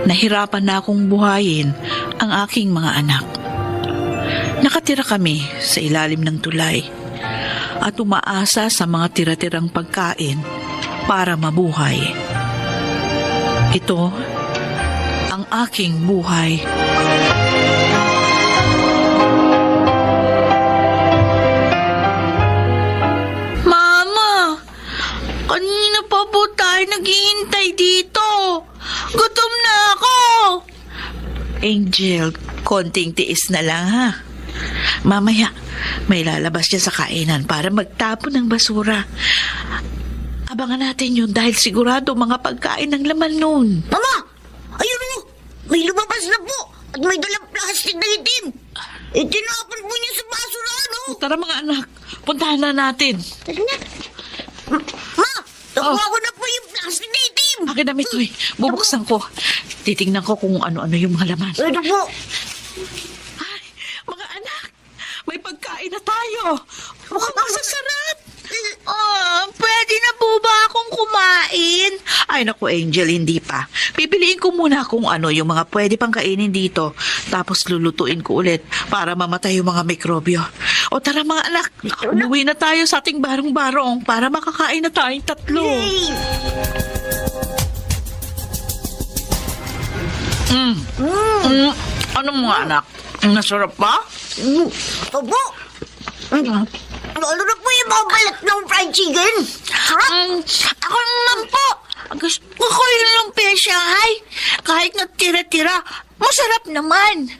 nahirapan na akong buhayin ang aking mga anak. Nakatira kami sa ilalim ng tulay at umaasa sa mga tira-tirang pagkain para mabuhay. Ito ang aking buhay. Kanina pa po tayo naghihintay dito. Gutom na ako. Angel, konting tiis na lang ha. Mamaya, may lalabas siya sa kainan para magtapon ng basura. Abangan natin yun dahil sigurado mga pagkain ng laman nun. Mama! Ayun o! May lumabas na po! At may dalang plastic na itim! Itinapon po niya sa basura, no? Tara mga anak, puntahan na natin. Tara na. Ma! Nakuha ko na po yung plastic na itim! Akin na, Mitoy. Bubuksan ko. Titingnan ko kung ano-ano yung mga laman. Ito po. Ay, mga anak, may pagkain na tayo. Mukhang masasarap. Pwede na po ba akong kumain? Ay, naku, Angel, hindi pa. Pipiliin ko muna kung ano yung mga pwede pang kainin dito. Tapos lulutuin ko ulit para mamatay yung mga mikrobyo. O tara mga anak, umuwi na tayo sa ating barong-barong para makakain na tayong tatlo. Ano mga anak? Nasarap ba? Opo. Lalo na po yung mga balat ng fried chicken. Sarap. Ako naman po. Gusto ko yung lumpia Shanghai. Kahit natira-tira, masarap naman.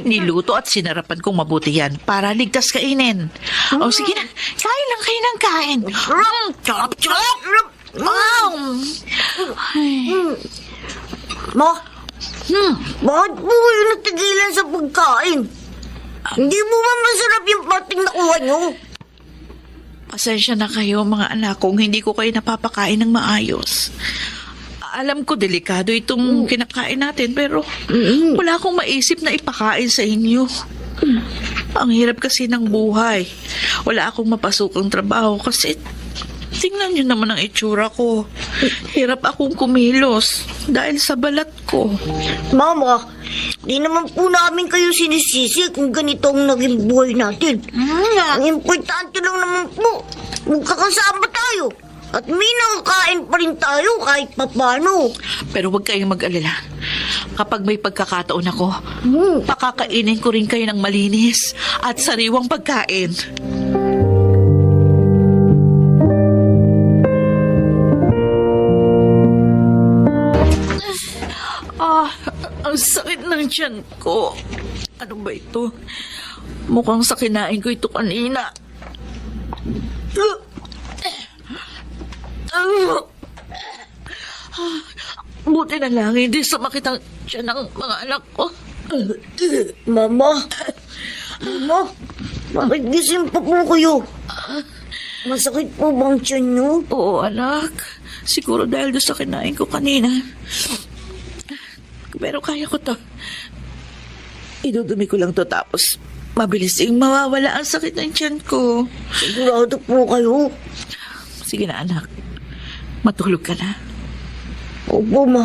Niluto at sinarapan kong mabuti yan para ligtas kainin. O sige na, kain lang kayo ng kain. Chop, chop. Ma, bakit po kayo natigilan sa pagkain? Hindi mo ba masarap yung pating nakuha nyo? Pasensya na kayo mga anak kung hindi ko kayo napapakain ng maayos. Alam ko delikado itong kinakain natin pero wala akong maisip na ipakain sa inyo. Ang hirap kasi ng buhay. Wala akong mapasukang trabaho kasi tingnan niyo naman ang itsura ko. Hirap akong kumilos dahil sa balat ko. Mama, di naman po namin kayo sinisisi kung ganito ang naging buhay natin. Ang importante lang naman po, magkakasama tayo. At may nakakain pa rin tayo kahit papano. Pero huwag kayong mag-alala. Kapag may pagkakataon ako, pakakainin ko rin kayo ng malinis at sariwang pagkain. Ang sakit ng tiyan ko. Ano ba ito? Mukhang sa kinain ko ito kanina. Buti na lang, hindi sumakit ang tiyan ng mga anak ko. Mama, bakit gising pa po kayo? Masakit po bang tiyan nyo? Oo, anak. Siguro dahil doon sa kinain ko kanina. Pero kaya ko to. Idudumi ko lang to tapos mabilis yung mawawala ang sakit ng tiyan ko. Sigurado po kayo? Sige na, anak. Matulog ka na. Opo, ma.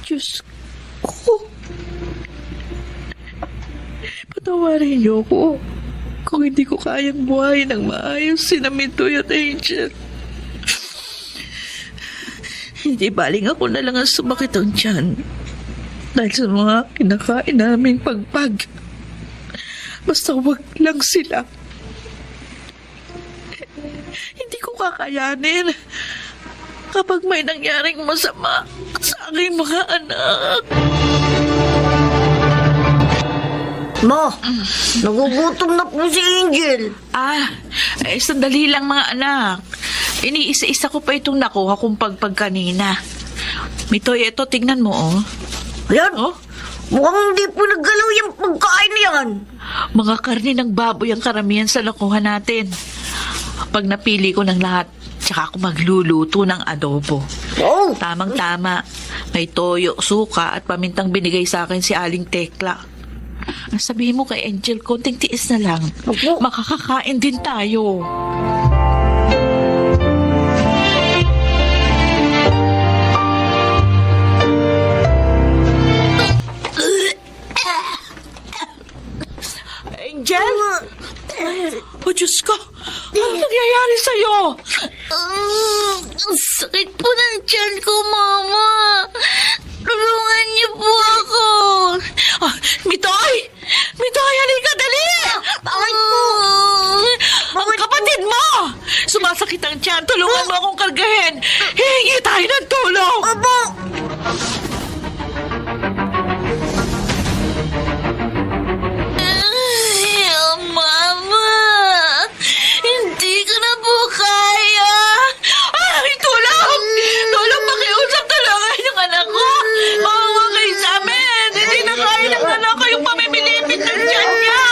Diyos ko. Patawarin niyo ko kung hindi ko kayang buhay ng maayos si Mitoy at Angel. Hindi baling ako na lang ang sumakit ang tiyan dahil sa mga kinakain naming pagpag. Basta wag lang sila. Hindi ko kakayanin kapag may nangyaring masama sa aking mga anak. Ma, nagugutom na po si Angel. Sandali lang mga anak. Iniisa-isa ko pa itong nakuha kong pagpag kanina. Mitoy, ito, tingnan mo, oh. Ayan, Oh? mukhang hindi po naggalaw yung pagkain na yan. Mga karne ng baboy ang karamihan sa nakuha natin. Pag napili ko ng lahat, tsaka ako magluluto ng adobo. Oh, Tamang-tama. May toyo, suka at pamintang binigay sa akin si Aling Tekla. Ang sabihin mo kay Angel, konting tiis na lang. Opo. Makakakain din tayo. Angel? Oh, Diyos ko! Ano nangyayari sa'yo? Ang sakit po ng tiyan ko, Mama. Tulungan niyo po ako. Mitoy! Mitoy, halika, dali! Bakit po? Ang kapatid mo! Sumasakit ang tiyan. Tulungan mo akong kargahin. Hihingi tayo ng tulong. Opo. Mama, hindi ko na po kaya. Ay, tulong! Tulong, pakiusap, tulungan yung anak ko. Mawawa kayo sa amin. Hindi na kaya ng anak ko yung pamimilipit ng tiyan niya.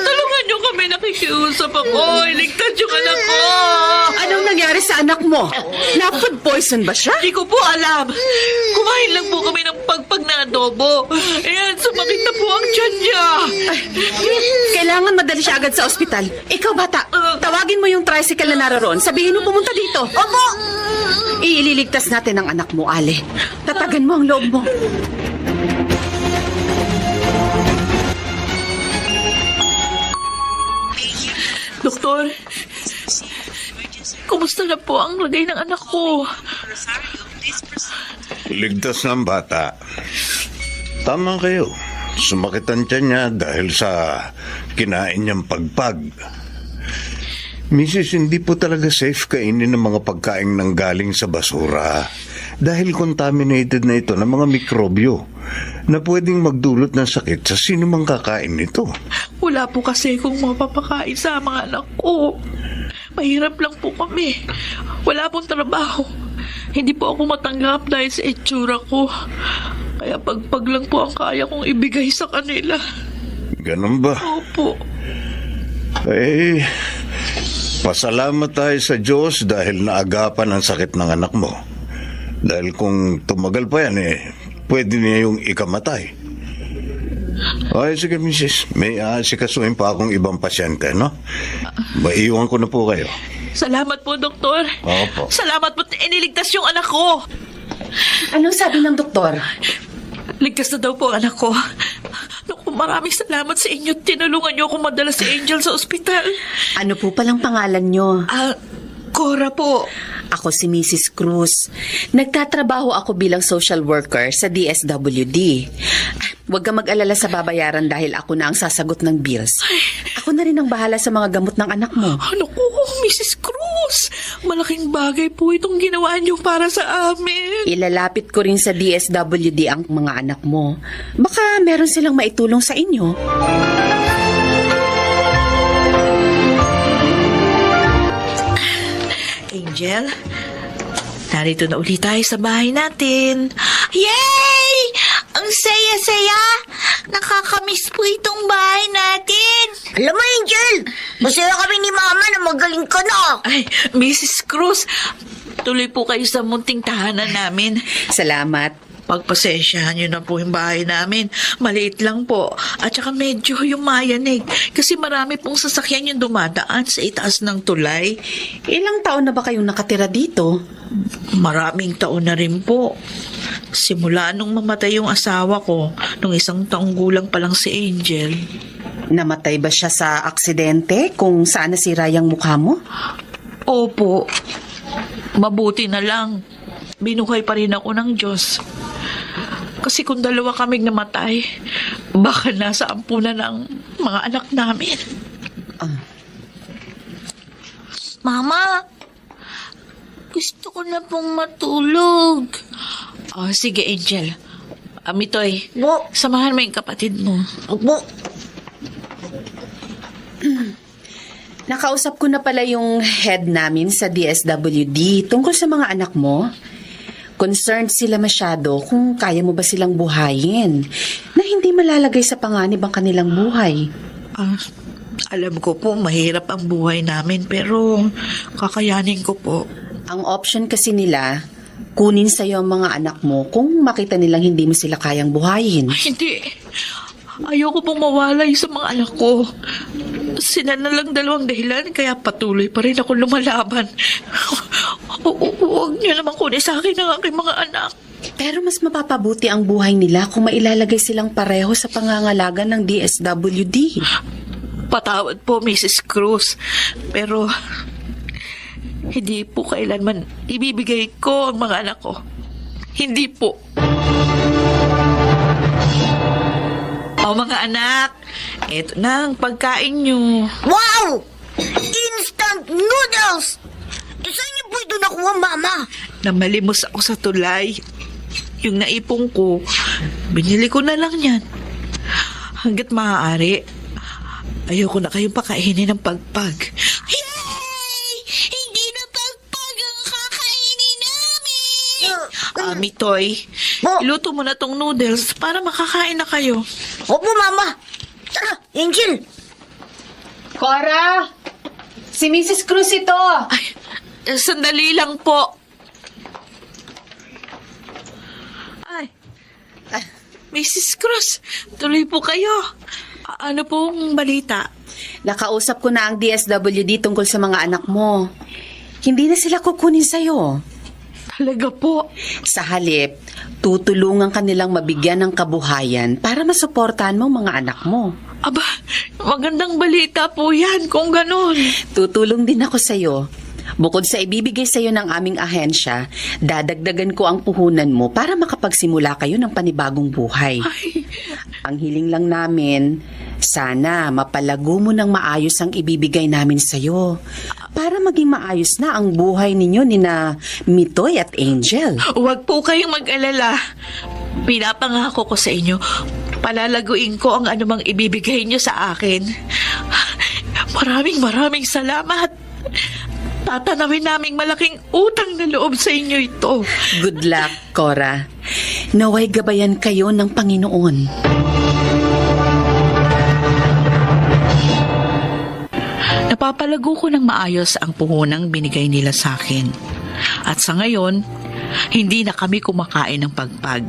Tulungan niyo kami, nakikiusap ako. ko! Iligtas yung anak ko! Anong nangyari sa anak mo? Na-food poison ba siya? Hindi ko po alam. Kumain lang po kami ng pagpag na adobo. Ayan, sumakit na po ang tiyan niya. Kailangan madali siya agad sa ospital. Ikaw, bata, tawagin mo yung tricycle na naroon. Sabihin mo pumunta dito. Opo! Iililigtas natin ang anak mo, Ale. Tatagan mo ang loob mo. Doktor, kumusta na po ang lagay ng anak ko? Ligtas ng bata. Tama kayo. Sumakit ang tiyan niya dahil sa kinain niyang pagpag. Mrs., hindi po talaga safe kainin ng mga pagkain nang galing sa basura dahil contaminated na ito ng mga mikrobyo na pwedeng magdulot ng sakit sa sino mang kakain nito. Wala po kasi kung mapapakain sa mga anak ko. Mahirap lang po kami. Wala pong trabaho. Hindi po ako matanggap dahil sa itsura ko. Kaya pagpag lang po ang kaya kong ibigay sa kanila. Ganun ba? Opo. Pasalamat tayo sa Diyos dahil naagapan ang sakit ng anak mo. Dahil kung tumagal pa yan, pwede niya yung ikamatay. Ay, sige, Mrs. May asikasuhin pa akong ibang pasyente, no? Maiiwan ko na po kayo. Salamat po, Doktor. Opo. Salamat po, iniligtas yung anak ko. Anong sabi ng doktor? Ligtas na daw po ang anak ko. Naku, maraming salamat sa inyo. Tinulungan niyo akong madala si Angel sa ospital. Ano po palang pangalan nyo? Cora po. Ako si Mrs. Cruz. Nagtatrabaho ako bilang social worker sa DSWD. Huwag kang mag-alala sa babayaran dahil ako na ang sasagot ng bills. Ako na rin ang bahala sa mga gamot ng anak mo. Ano ko, Mrs. Cruz? Malaking bagay po itong ginawa niyo para sa amin. Ilalapit ko rin sa DSWD ang mga anak mo. Baka meron silang maitulong sa inyo. Angel, narito na ulit tayo sa bahay natin. Yay! Ang saya-saya! Nakakamiss po itong bahay natin. Alam mo, Angel, masaya kami ni Mama na magaling ka na. Ay, Mrs. Cruz, tuloy po kayo sa munting tahanan namin. Salamat. Pagpasensyahan niyo na po yung bahay namin. Maliit lang po. At saka medyo yung mayanig. Kasi marami pong sasakyan yung dumadaan sa itaas ng tulay. Ilang taon na ba kayong nakatira dito? Maraming taon na rin po. Simula nung mamatay yung asawa ko, nung 1 taong gulang pa lang si Angel. Namatay ba siya sa aksidente kung saan nasira yung mukha mo? Opo. Mabuti na lang. Binuhay pa rin ako ng Diyos. Kasi kung 2 kaming namatay, baka nasa ampunan ng mga anak namin. Mama, gusto ko na pong matulog. Oh, sige, Angel. Amitoy, Bo, samahan mo yung kapatid mo. bo. Nakausap ko na pala yung head namin sa DSWD tungkol sa mga anak mo. Concerned sila masyado kung kaya mo ba silang buhayin na hindi malalagay sa panganib ang kanilang buhay. Alam ko po, mahirap ang buhay namin pero kakayanin ko po. Ang option kasi nila, kunin sa'yo ang mga anak mo kung makita nilang hindi mo sila kayang buhayin. Hindi. Ayoko pong mawalay sa mga anak ko. Sila na lang 2 dahilan kaya patuloy pa rin ako lumalaban. Huwag niyo naman kunin sa akin ang aking mga anak. Pero mas mapapabuti ang buhay nila kung mailalagay silang pareho sa pangangalaga ng DSWD. Patawad po, Mrs. Cruz. Pero hindi po kailanman ibibigay ko ang mga anak ko. Hindi po. O mga anak, eto na ang pagkain nyo. Wow! Instant noodles! Saan niyo po ito nakuha, Mama? Namalimos ako sa tulay. Yung naipong ko, binili ko na lang yan. Hanggat maaari, ayoko na kayong pakainin ng pagpag. Yay! Hindi na pagpag ang kakainin namin. Mitoy, Bo. iluto mo na tong noodles para makakain na kayo. Opo, Mama. Tara, Angel. Cora! Si Mrs. Cruz ito. Sandali lang po. Ay. Mrs. Cruz, tuloy po kayo. Ano pong balita? Nakausap ko na ang DSWD tungkol sa mga anak mo. Hindi na sila kukunin sa'yo. Talaga po. Sa halip, tutulungan ka nilang mabigyan ng kabuhayan para masuportahan mo ang mga anak mo. Aba, magandang balita po yan kung ganun. Tutulong din ako sa'yo. Bukod sa ibibigay sa'yo ng aming ahensya, dadagdagan ko ang puhunan mo para makapagsimula kayo ng panibagong buhay. Ay, Ang hiling lang namin, sana mapalago mo ng maayos ang ibibigay namin sa'yo para maging maayos na ang buhay ninyo ni na Mitoy at Angel. huwag po kayong mag-alala. Pinapangako ko sa inyo, palalaguin ko ang anumang ibibigay niyo sa akin. Maraming salamat. Tatanawin naming malaking utang na loob sa inyo ito. Good luck, Cora. Naway gabayan kayo ng Panginoon. Napapalago ko ng maayos ang puhunang binigay nila sa akin. At sa ngayon, hindi na kami kumakain ng pagpag.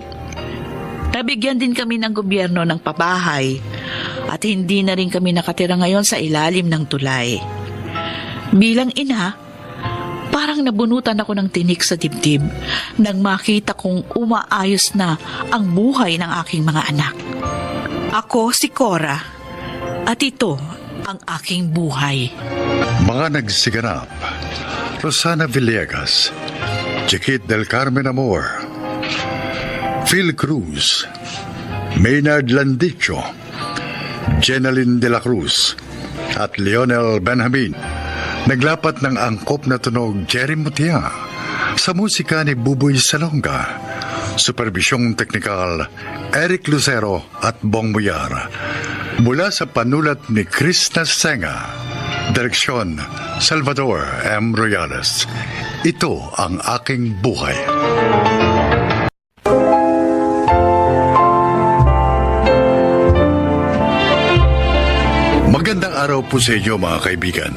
Nabigyan din kami ng gobyerno ng pabahay at hindi na rin kami nakatira ngayon sa ilalim ng tulay. Bilang ina, parang nabunutan ako ng tinik sa dibdib nang makita kong umaayos na ang buhay ng aking mga anak. Ako si Cora at ito ang aking buhay. Mga nagsiganap: Rosana Villegas, Chiquit del Carmen Amor, Phil Cruz, Maynard Landicho, Jenaline de la Cruz, at Lionel Benjamin. Naglapat ng angkop na tunog Jerry Mutia sa musika ni Buboy Salonga. Supervisyong teknikal Eric Lucero at Bong Muyar. Mula sa panulat ni Krishna Senga. Direksyon Salvador M. Royales. Ito ang aking buhay. Magandang araw po sa inyo mga kaibigan.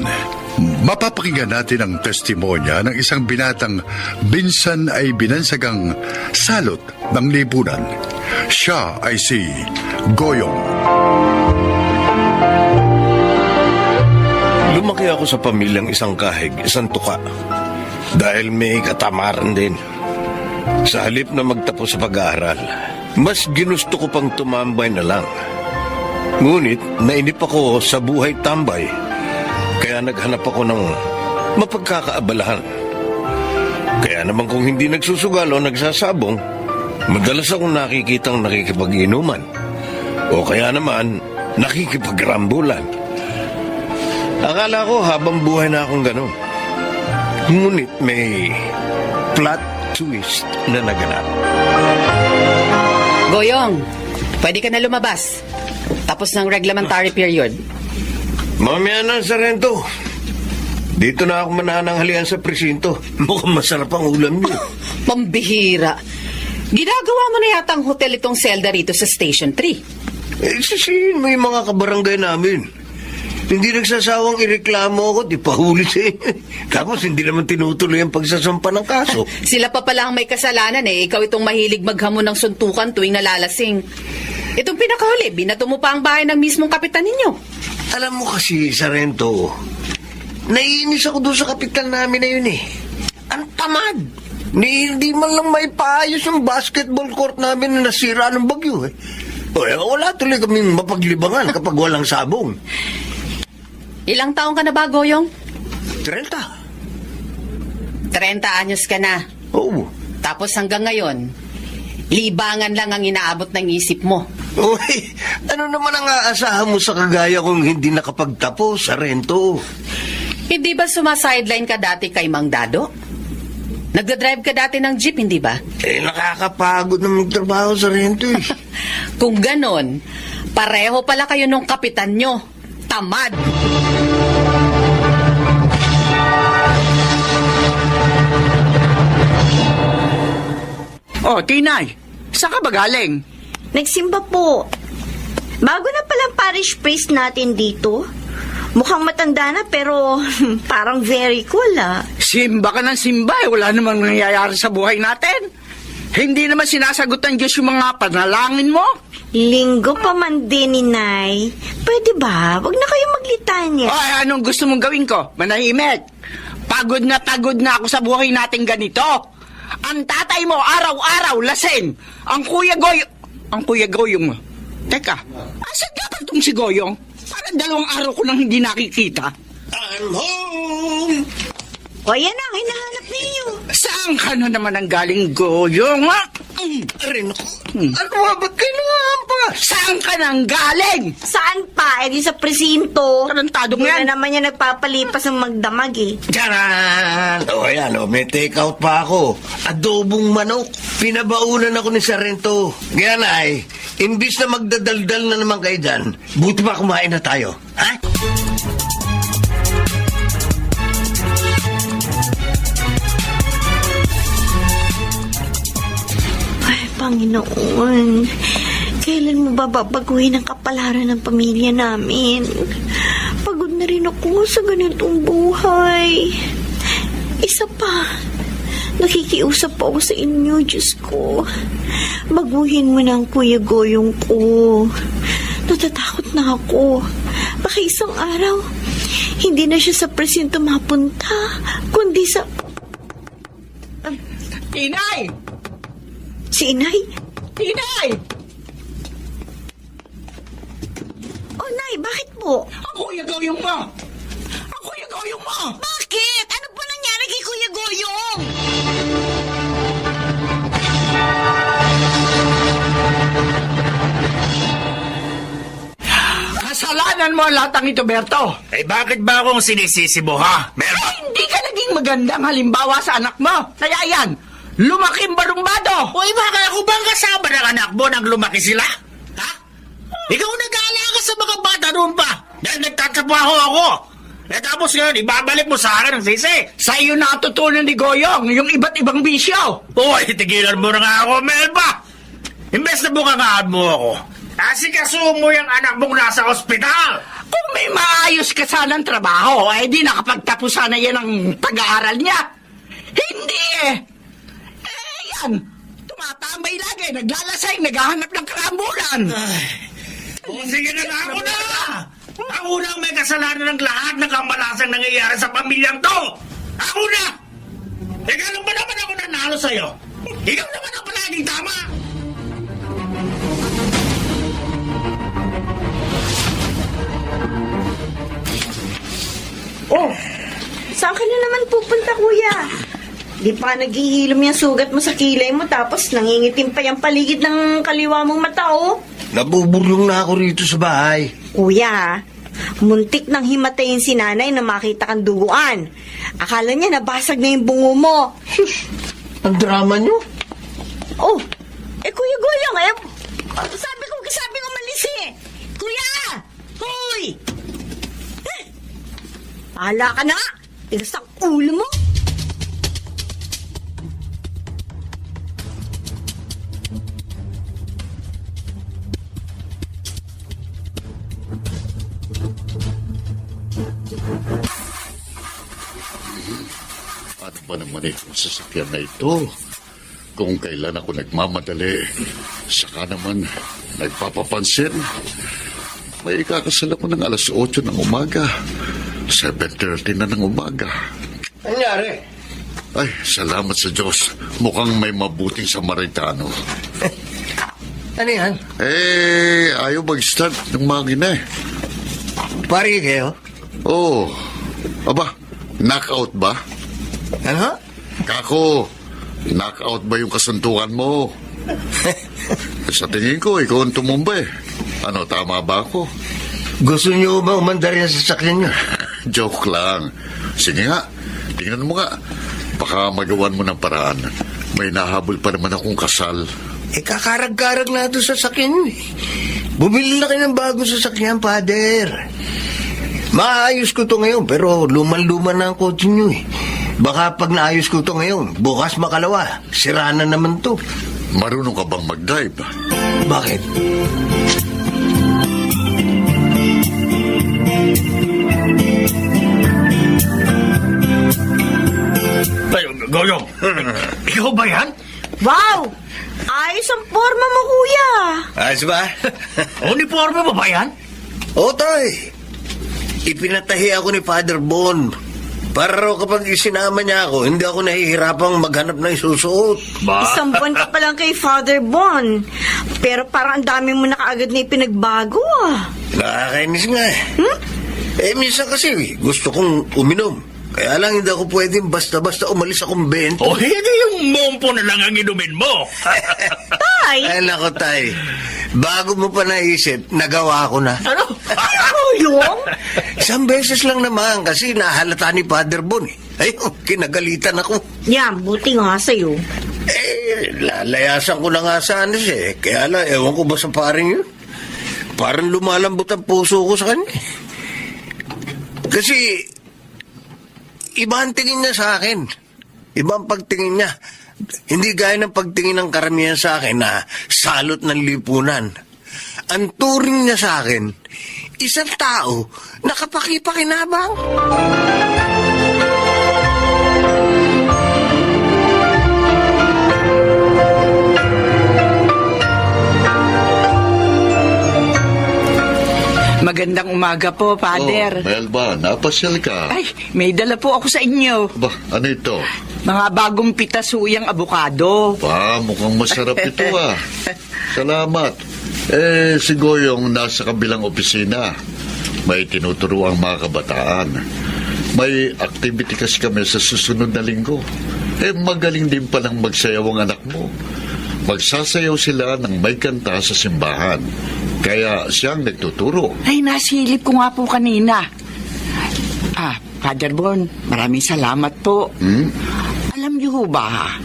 Mapapakinggan natin ang testimonya ng isang binatang binsan ay binansagang salot ng lipunan. Siya ay si Goyong. Lumaki ako sa pamilyang isang kahig, isang tuka. Dahil may katamaran din. Sa halip na magtapos sa pag-aaral, mas ginusto ko pang tumambay na lang. Ngunit nainip ako sa buhay tambay, kaya naghanap ako ng mapagkakaabalahan. Kaya naman kung hindi nagsusugal o nagsasabong, madalas akong nakikitang nakikipag-inuman o kaya naman nakikipagrambulan. Akala ko habang buhay na akong ganun. Ngunit may plot twist na naganap. Goyong, pwede ka na lumabas. Tapos ng reglementary period. Mamaya na, Sarento. Dito na ako manananghalian sa presinto. Mukhang masarap ang ulam niyo. Pambihira. Ginagawa mo na yata ang hotel itong selda rito sa Station 3. Sisihin mo yung mga kabarangay namin. Hindi nagsasawang ireklamo ako, di pa huli sa inyo. Tapos hindi naman tinutuloy ang pagsasampa ng kaso. Sila pa pala ang may kasalanan eh. Ikaw itong mahilig maghamon ng suntukan tuwing nalalasing. Itong pinakahuli, binato mo pa ang bahay ng mismong kapitan ninyo. Alam mo kasi, Sarento, naiinis ako doon sa kapitan namin na yun eh. Ang tamad. Hindi man lang may paayos yung basketball court namin na nasira ng bagyo eh. Wala tuloy kaming mapaglibangan kapag walang sabong. Ilang taong ka na ba, Goyong? 30. 30 anyos ka na. Oo. Tapos hanggang ngayon, libangan lang ang inaabot ng isip mo. Uy, ano naman ang aasahan mo sa kagaya kung hindi nakapagtapos, Sarento? Hindi ba sumasideline ka dati kay Mang Dado? Nagdadrive ka dati ng jeep, hindi ba? Nakakapagod na magtrabaho, Sarento eh. Kung ganon, pareho pala kayo nung kapitan nyo. Tamad! Oh, Tinay, saan ka ba galing? Nagsimba po. Bago na palang parish priest natin dito. Mukhang matanda na pero parang very cool ah. Simba ka ng simba eh. Wala namang nangyayari sa buhay natin. Hindi naman sinasagot ng Diyos yung mga panalangin mo. Linggo pa man din ni Nay. Pwede ba? Huwag na kayo maglitanya. Ay, anong gusto mong gawin ko? Manahimik. Pagod na ako sa buhay natin ganito. Ang tatay mo araw-araw lasing. Ang Kuya Goyong mo. Teka, asan ka ba itong si Goyong? Parang 2 araw ko nang hindi nakikita. I'm home! O yan na, hinahanap ninyo. Saan ka na naman ang galing, Goyong? Ha? Arin ako. Ano ba? Ba't kayo nangahampas? Saan ka nang galing? Saan pa? Eh di sa presinto. Tarantado Hindi nga. na naman yan nagpapalipas ng magdamag eh. Tiyaran! O yan, may take out pa ako. Adobong manok. Pinabaunan ako ni Sarento. Kaya na imbis na magdadaldal na naman kayo dyan, buti pa kumain na tayo. Ha? Ay, Panginoon. Kailan mo ba babaguhin ang kapalaran ng pamilya namin? Pagod na rin ako sa ganitong buhay. Isa pa, nakikiusap pa ako sa inyo, Diyos ko. Baguhin mo na ang Kuya Goyong ko. Natatakot na ako. Baka isang araw, hindi na siya sa presinto mapunta, kundi sa... Inay! Si Inay? Inay! Oh, Nay, bakit po? Ang Kuya Goyong mo! Ang Kuya Goyong mo! Bakit? Ano po nangyari kay Kuya Goyong? Kasalanan mo ang lahat ng ito, Berto. Bakit ba akong sinisisi mo, ha? Ay, hindi ka naging magandang halimbawa sa anak mo. Kaya yan, lumaking barumbado. Uy, baka ako bang kasama ng anak mo nang lumaki sila? Ha? Ikaw nag-aalaga sa mga bata noon pa dahil nagtatrabaho ako. Tapos ngayon, ibabalik mo sa akin ang sisi. Sa iyo natutunan ni Goyong yung iba't ibang bisyo. Uy, tigilan mo na nga ako, Melba. Imbes na bukangaan mo ako, asikasuhin mo yung anak mong nasa ospital. Kung may maayos ka sanang trabaho, eh di nakapagtapos sana yan ang pag-aaral niya. Hindi eh. Eh yan, tumatambay lagi, naglalasing, naghahanap ng karambulan. Sige na nga ako na. Ang unang may kasalanan ng lahat ng kamalasang nangyayari sa pamilyang to. Ako na. Ikaw lang ba naman ako nanalo sa'yo? Ikaw naman ang palaging tama. Oh, saan ka na naman pupunta, Kuya? Di pa naghihilom yung sugat mo sa kilay mo tapos nangingitim pa yung paligid ng kaliwa mong mata, oh. Nabubulong na ako rito sa bahay. Kuya, muntik nang himatayin si nanay na makita kang duguan. Akala niya nabasag na yung bungo mo. Ang drama nyo. Oh, Kuya Goyong, sabi ko umalis eh. Kuya! Hoy! Pahala ka na! Tigas ang ulo mo! Ano ba naman itong sasakyan na ito? Kung kailan ako nagmamadali, saka naman nagpapapansin. May ikakasal ako ng alas 8 ng umaga. 7:30 na ng umaga. Anyari? Ay, salamat sa Diyos. Mukhang may mabuting Samaritano. Ano yan? Ayaw mag-start ng makina eh. Pari kayo? Oo. Aba, knockout ba? Ano? Kako, knockout ba yung kasuntukan mo? Sa tingin ko, ikaw ang tumumba eh. Ano, tama ba ako? Gusto nyo ba umandar yan sa sakyan nyo? Joke lang. Sige nga, tingnan mo nga. Baka magawan mo ng paraan. May nahabol pa naman akong kasal. Kakarag-karag na ito sa sakyan nyo eh. Bumili na kayo ng bagong sasakyan, Father. Maayos ko to ngayon, pero luman-luman na ang kotse nyo eh. Baka pag naayos ko to ngayon, bukas makalawa, sira na naman to. Marunong ka bang mag-drive? Bakit? Goyong, ikaw ba yan? Wow! Ayos ang forma mo, kuya. Ayos ba? Uniforme mo ba yan? Oo, tay. Ipinatahi ako ni Father Bon. Para raw kapag isinama niya ako, hindi ako nahihirapang maghanap ng isusuot. Isang buwan ka pa lang kay Father Bon. Pero parang ang dami mo na kaagad na ipinagbago, ah. Nakakainis nga eh. Minsan kasi gusto kong uminom. Kaya lang hindi ako pwedeng basta-basta umalis akong bento. O hindi yung mompo na lang ang inumin mo. Tay! Ay, nako, tay. Bago mo pa naisip, nagawa ko na. Ano? Goyong? Isang beses lang naman kasi nahalata ni Father Bon eh. Ayun, kinagalitan ako. Yan, buti nga sa'yo. Lalayasan ko na nga sana siya eh. Kaya lang, ewan ko ba sa paring yun? Parang lumalambot ang puso ko sa kanya. Kasi, iba ang tingin niya sa akin. Iba ang pagtingin niya. Hindi gaya ng pagtingin ng karamihan sa akin na salot ng lipunan. Ang turing niya sa akin, isang tao na kapaki-pakinabang. Magandang umaga po, Father. Melba, napasyal ka. Ay, may dala po ako sa inyo. Ba, ano ito? Mga bagong pitasuyang abukado. Mukhang masarap ito ah. Salamat. Si Goyong nasa kabilang opisina. May tinuturo ang mga kabataan. May activity kasi kami sa susunod na linggo. Magaling din palang magsayaw ang anak mo. Magsasayaw sila ng may kanta sa simbahan. Kaya siyang nagtuturo. Ay, nasilip ko nga po kanina. Father Bon, maraming salamat po. Alam niyo ho ba,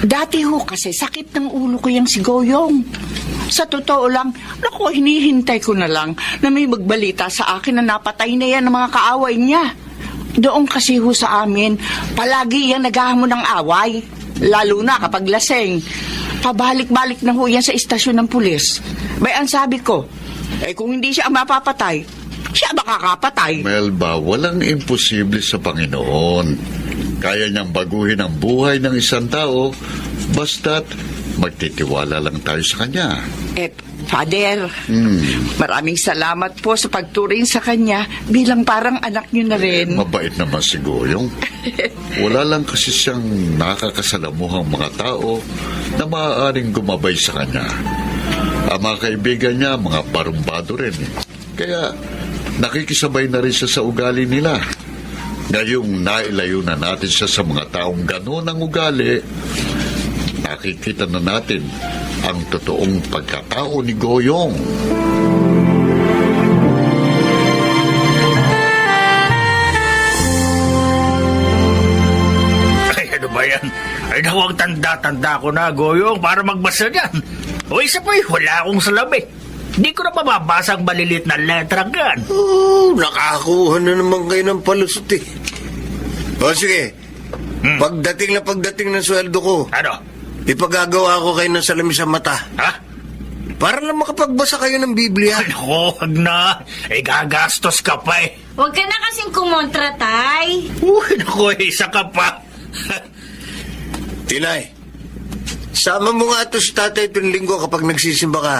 dati ho kasi sakit ng ulo ko yung si Goyong. Sa totoo lang, naku, hinihintay ko na lang na may magbalita sa akin na napatay na yan ng mga kaaway niya. Doon kasi ho sa amin, palagi yan naghahamon ng away. Lalo na kapag laseng. Pabalik-balik na ho yan sa istasyon ng pulis. Bay, ang sabi ko, kung hindi siya ang mapapatay, siya makakapatay. Melba, walang imposible sa Panginoon. Kaya niyang baguhin ang buhay ng isang tao, basta't magtitiwala lang tayo sa Kanya. Father, maraming salamat po sa pagturing sa kanya bilang parang anak niyo na rin. Mabait naman si Goyong. Wala lang kasi siyang nakakasalamuhang mga tao na maaaring gumabay sa kanya. Ang mga kaibigan niya, mga barumbado rin. Kaya nakikisabay na rin siya sa ugali nila. Ngayong nailayo na natin siya sa mga taong gano'n ang ugali, nakikita na natin ang totoong pagkatao ni Goyong. Ay, ano ba yan? Ay, naku, ang tanda-tanda ko na, Goyong, para magbasa yan. O isa pa, wala akong salamin. Hindi ko na mababasa ang malilit na letra gan. Nakakuha na naman kayo ng palusot eh. O sige, pagdating ng sweldo ko, Ano? ipagagawa ko kayo ng salamin sa mata. Ha? Para lang makapagbasa kayo ng Biblia. Ay, naku, wag na. Gagastos ka pa eh. Huwag ka na kasing kumontra, tay. Uy, naku, isa ka pa. Tinay, sama mo nga ito si tatay itong linggo kapag nagsisimba ka.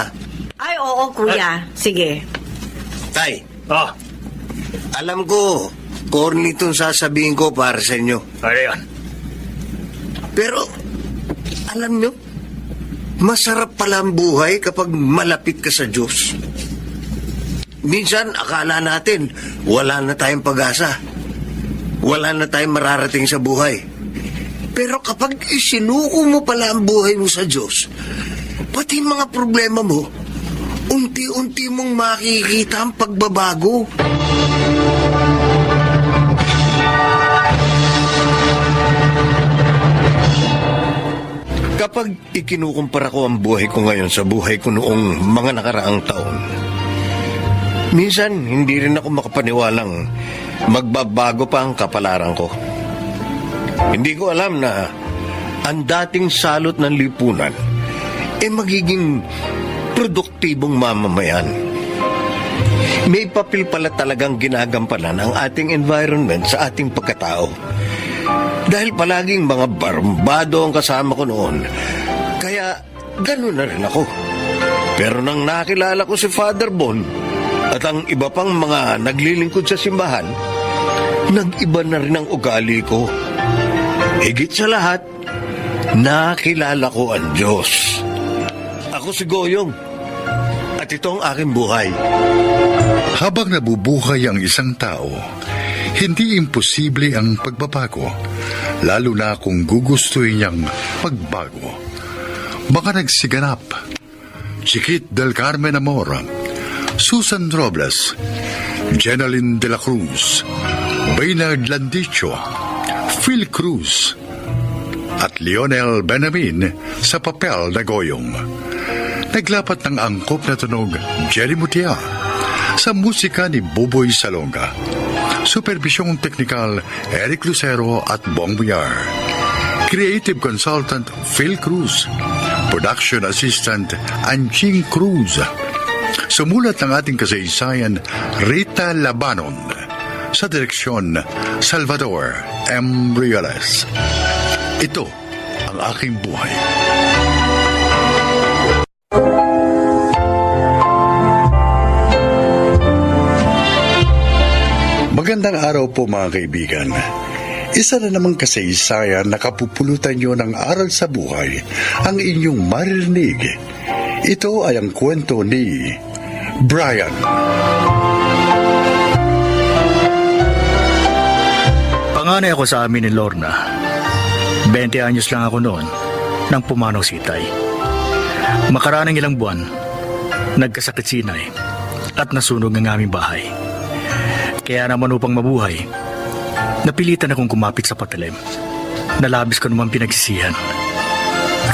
Ay, oo, kuya. Sige. Tay, Oh, alam ko, corny itong sasabihin ko para sa inyo. ano yun? Pero, alam nyo, masarap pala ang buhay kapag malapit ka sa Diyos. Minsan, akala natin, wala na tayong pag-asa. Wala na tayong mararating sa buhay. Pero kapag isinuko mo pala ang buhay mo sa Diyos, pati mga problema mo, unti-unti mong makikita ang pagbabago. Kapag ikinukumpara ko ang buhay ko ngayon sa buhay ko noong mga nakaraang taon, minsan hindi rin ako makapaniwalang magbabago pa ang kapalaran ko. Hindi ko alam na ang dating salot ng lipunan magiging produktibong mamamayan. May papel pala talagang ginagampanan ang ating environment sa ating pagkatao. Dahil palaging mga barmbado ang kasama ko noon. Kaya ganun na rin ako. Pero nang nakilala ko si Father Bon at ang iba pang mga naglilingkod sa simbahan, nag-iba na rin ang ugali ko. Higit sa lahat, nakilala ko ang Diyos. Ako si Goyong at ito ang aking buhay. Habang nabubuhay ang isang tao, hindi imposible ang pagbabago, lalo na kung gugustuhin niyang magbago. Baka nagsiganap. Chiquit del Carmen Amor, Susan Robles, Jenaline de la Cruz, Baynard Landicho, Phil Cruz, at Lionel Benamin sa papel na Goyong. Naglapat ng angkop na tunog Jerry Mutia sa musika ni Boboy Salonga. Supervisyong teknikal Eric Lucero at Bong Buyar. Creative Consultant Phil Cruz. Production Assistant Anching Cruz. Sumulat ng ating kasaysayan Rita Labanon. Sa direksyon Salvador M. Rioles. Ito ang aking buhay. Magandang araw po mga kaibigan. Isa na namang kasaysayan na kapupulutan nyo ng aral sa buhay ang inyong maririnig. Ito ay ang kwento ni Brian. Panganay ako sa amin ni Lorna. 20 anyos lang ako noon nang pumanaw si Itay. Makaraang ilang buwan, nagkasakit si Inay at nasunog ang aming bahay. Kaya naman upang mabuhay, napilitan akong kumapit sa patalim. Nalabis ko naman pinagsisihan.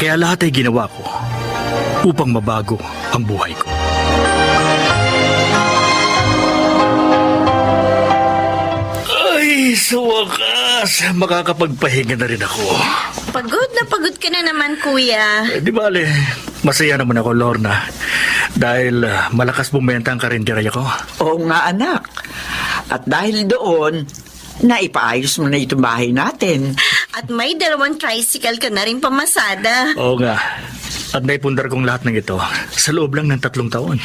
Kaya lahat ay ginawa ko upang mabago ang buhay ko. Ay, sa wakas, makakapagpahinga na rin ako. Pagod ka na naman, kuya. Di bale, masaya naman ako, Lorna. Dahil malakas bumenta ang karinderya ko. Oo nga, anak. At dahil doon, naipaayos mo na itong bahay natin. At may 2 tricycle ka na rin pamasada. Oo nga. At naipundar kong lahat ng ito sa loob lang ng 3 taon.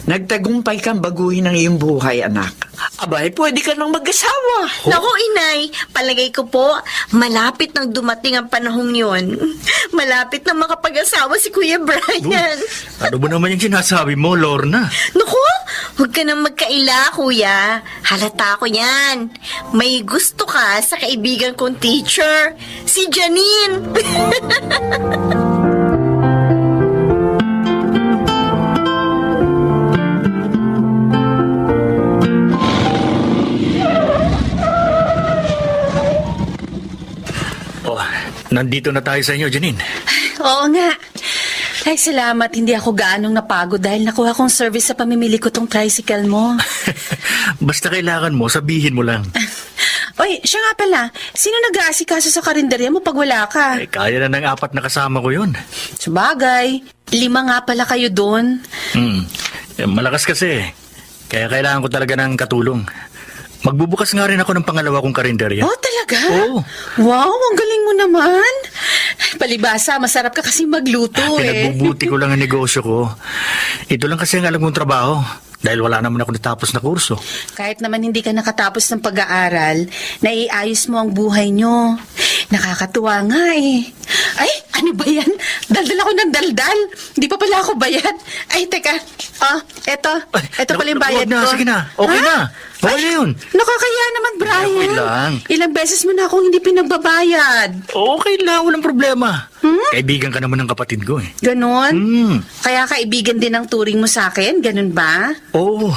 Nagtagumpay kang baguhin ang iyong buhay, anak. Abay, pwede ka nang mag-asawa. Naku, inay, palagay ko po, malapit nang dumating ang panahong yun. Malapit nang makapag-asawa si Kuya Brian. Ano ba naman yung sinasabi mo, Lorna? Naku, huwag ka nang magkaila, kuya. Halata ko yan. May gusto ka sa kaibigan kong teacher, si Janine. Oh, nandito na tayo sa inyo, Janine. Oo nga. Ay, salamat. Hindi ako gaanong napagod dahil nakuha kong service sa pamimili ko tong tricycle mo. Basta kailangan mo, sabihin mo lang. Oy, siya nga pala. Sino nag-aasikaso sa karinderya mo pag wala ka? Eh, kaya na ng 4 na kasama ko yun. Sabagay. 5 nga pala kayo doon. Malakas kasi. Kaya kailangan ko talaga ng katulong. Magbubukas nga rin ako ng pangalawa kong karinderya. Oh, talaga? Oo. Wow, ang galing mo naman. Palibasa, masarap ka kasi magluto Pinagbubuti ko lang ang negosyo ko. Ito lang kasi ang alam kong trabaho. Dahil wala naman ako natapos na kurso. Kahit naman hindi ka nakatapos ng pag-aaral, naiayos mo ang buhay nyo. Nakakatuwa nga eh. Ay, ano ba yan? Daldal ako ng daldal. Di pa pala ako bayad. Ay, teka. Eto pala yung bayad ko. Sige na. Okay na. Okay na yun. Nakakaya naman, Brian. Okay lang. Ilang beses mo na akong hindi pinagbabayad. Okay lang, walang problema. Kaibigan ka naman ng kapatid ko eh. Ganon? Kaya kaibigan din ang turing mo sa akin? Ganon ba? Oo,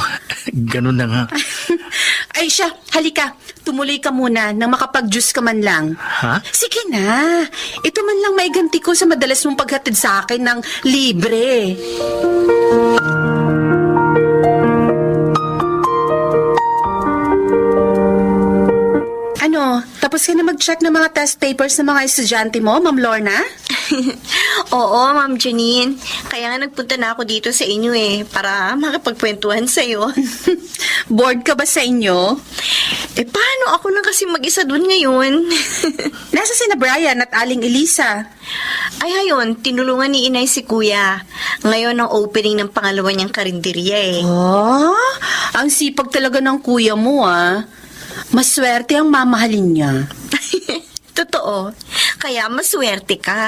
ganun na nga. Ay siya, halika. Tumuloy ka muna nang makapag-juice ka man lang. Ha? Sige na. Ito man lang may ganti ko sa madalas mong paghatid sa akin ng libre. Ano? tapos ka na mag-check ng mga test papers ng mga estudyante mo, Ma'am Lorna? Oo, Ma'am Janine. Kaya nga nagpunta na ako dito sa inyo para makipagkwentuhan sa'yo. Bored ka ba sa inyo? Paano ako na kasi mag-isa doon ngayon? Nasa sina Brian at Aling Elisa. Ay, hayon, tinulungan ni Inay si Kuya. Ngayon ang opening ng pangalawa niyang karinderya Oh, ang sipag talaga ng kuya mo, Maswerte ang mamahalin niya. Totoo. Kaya maswerte ka.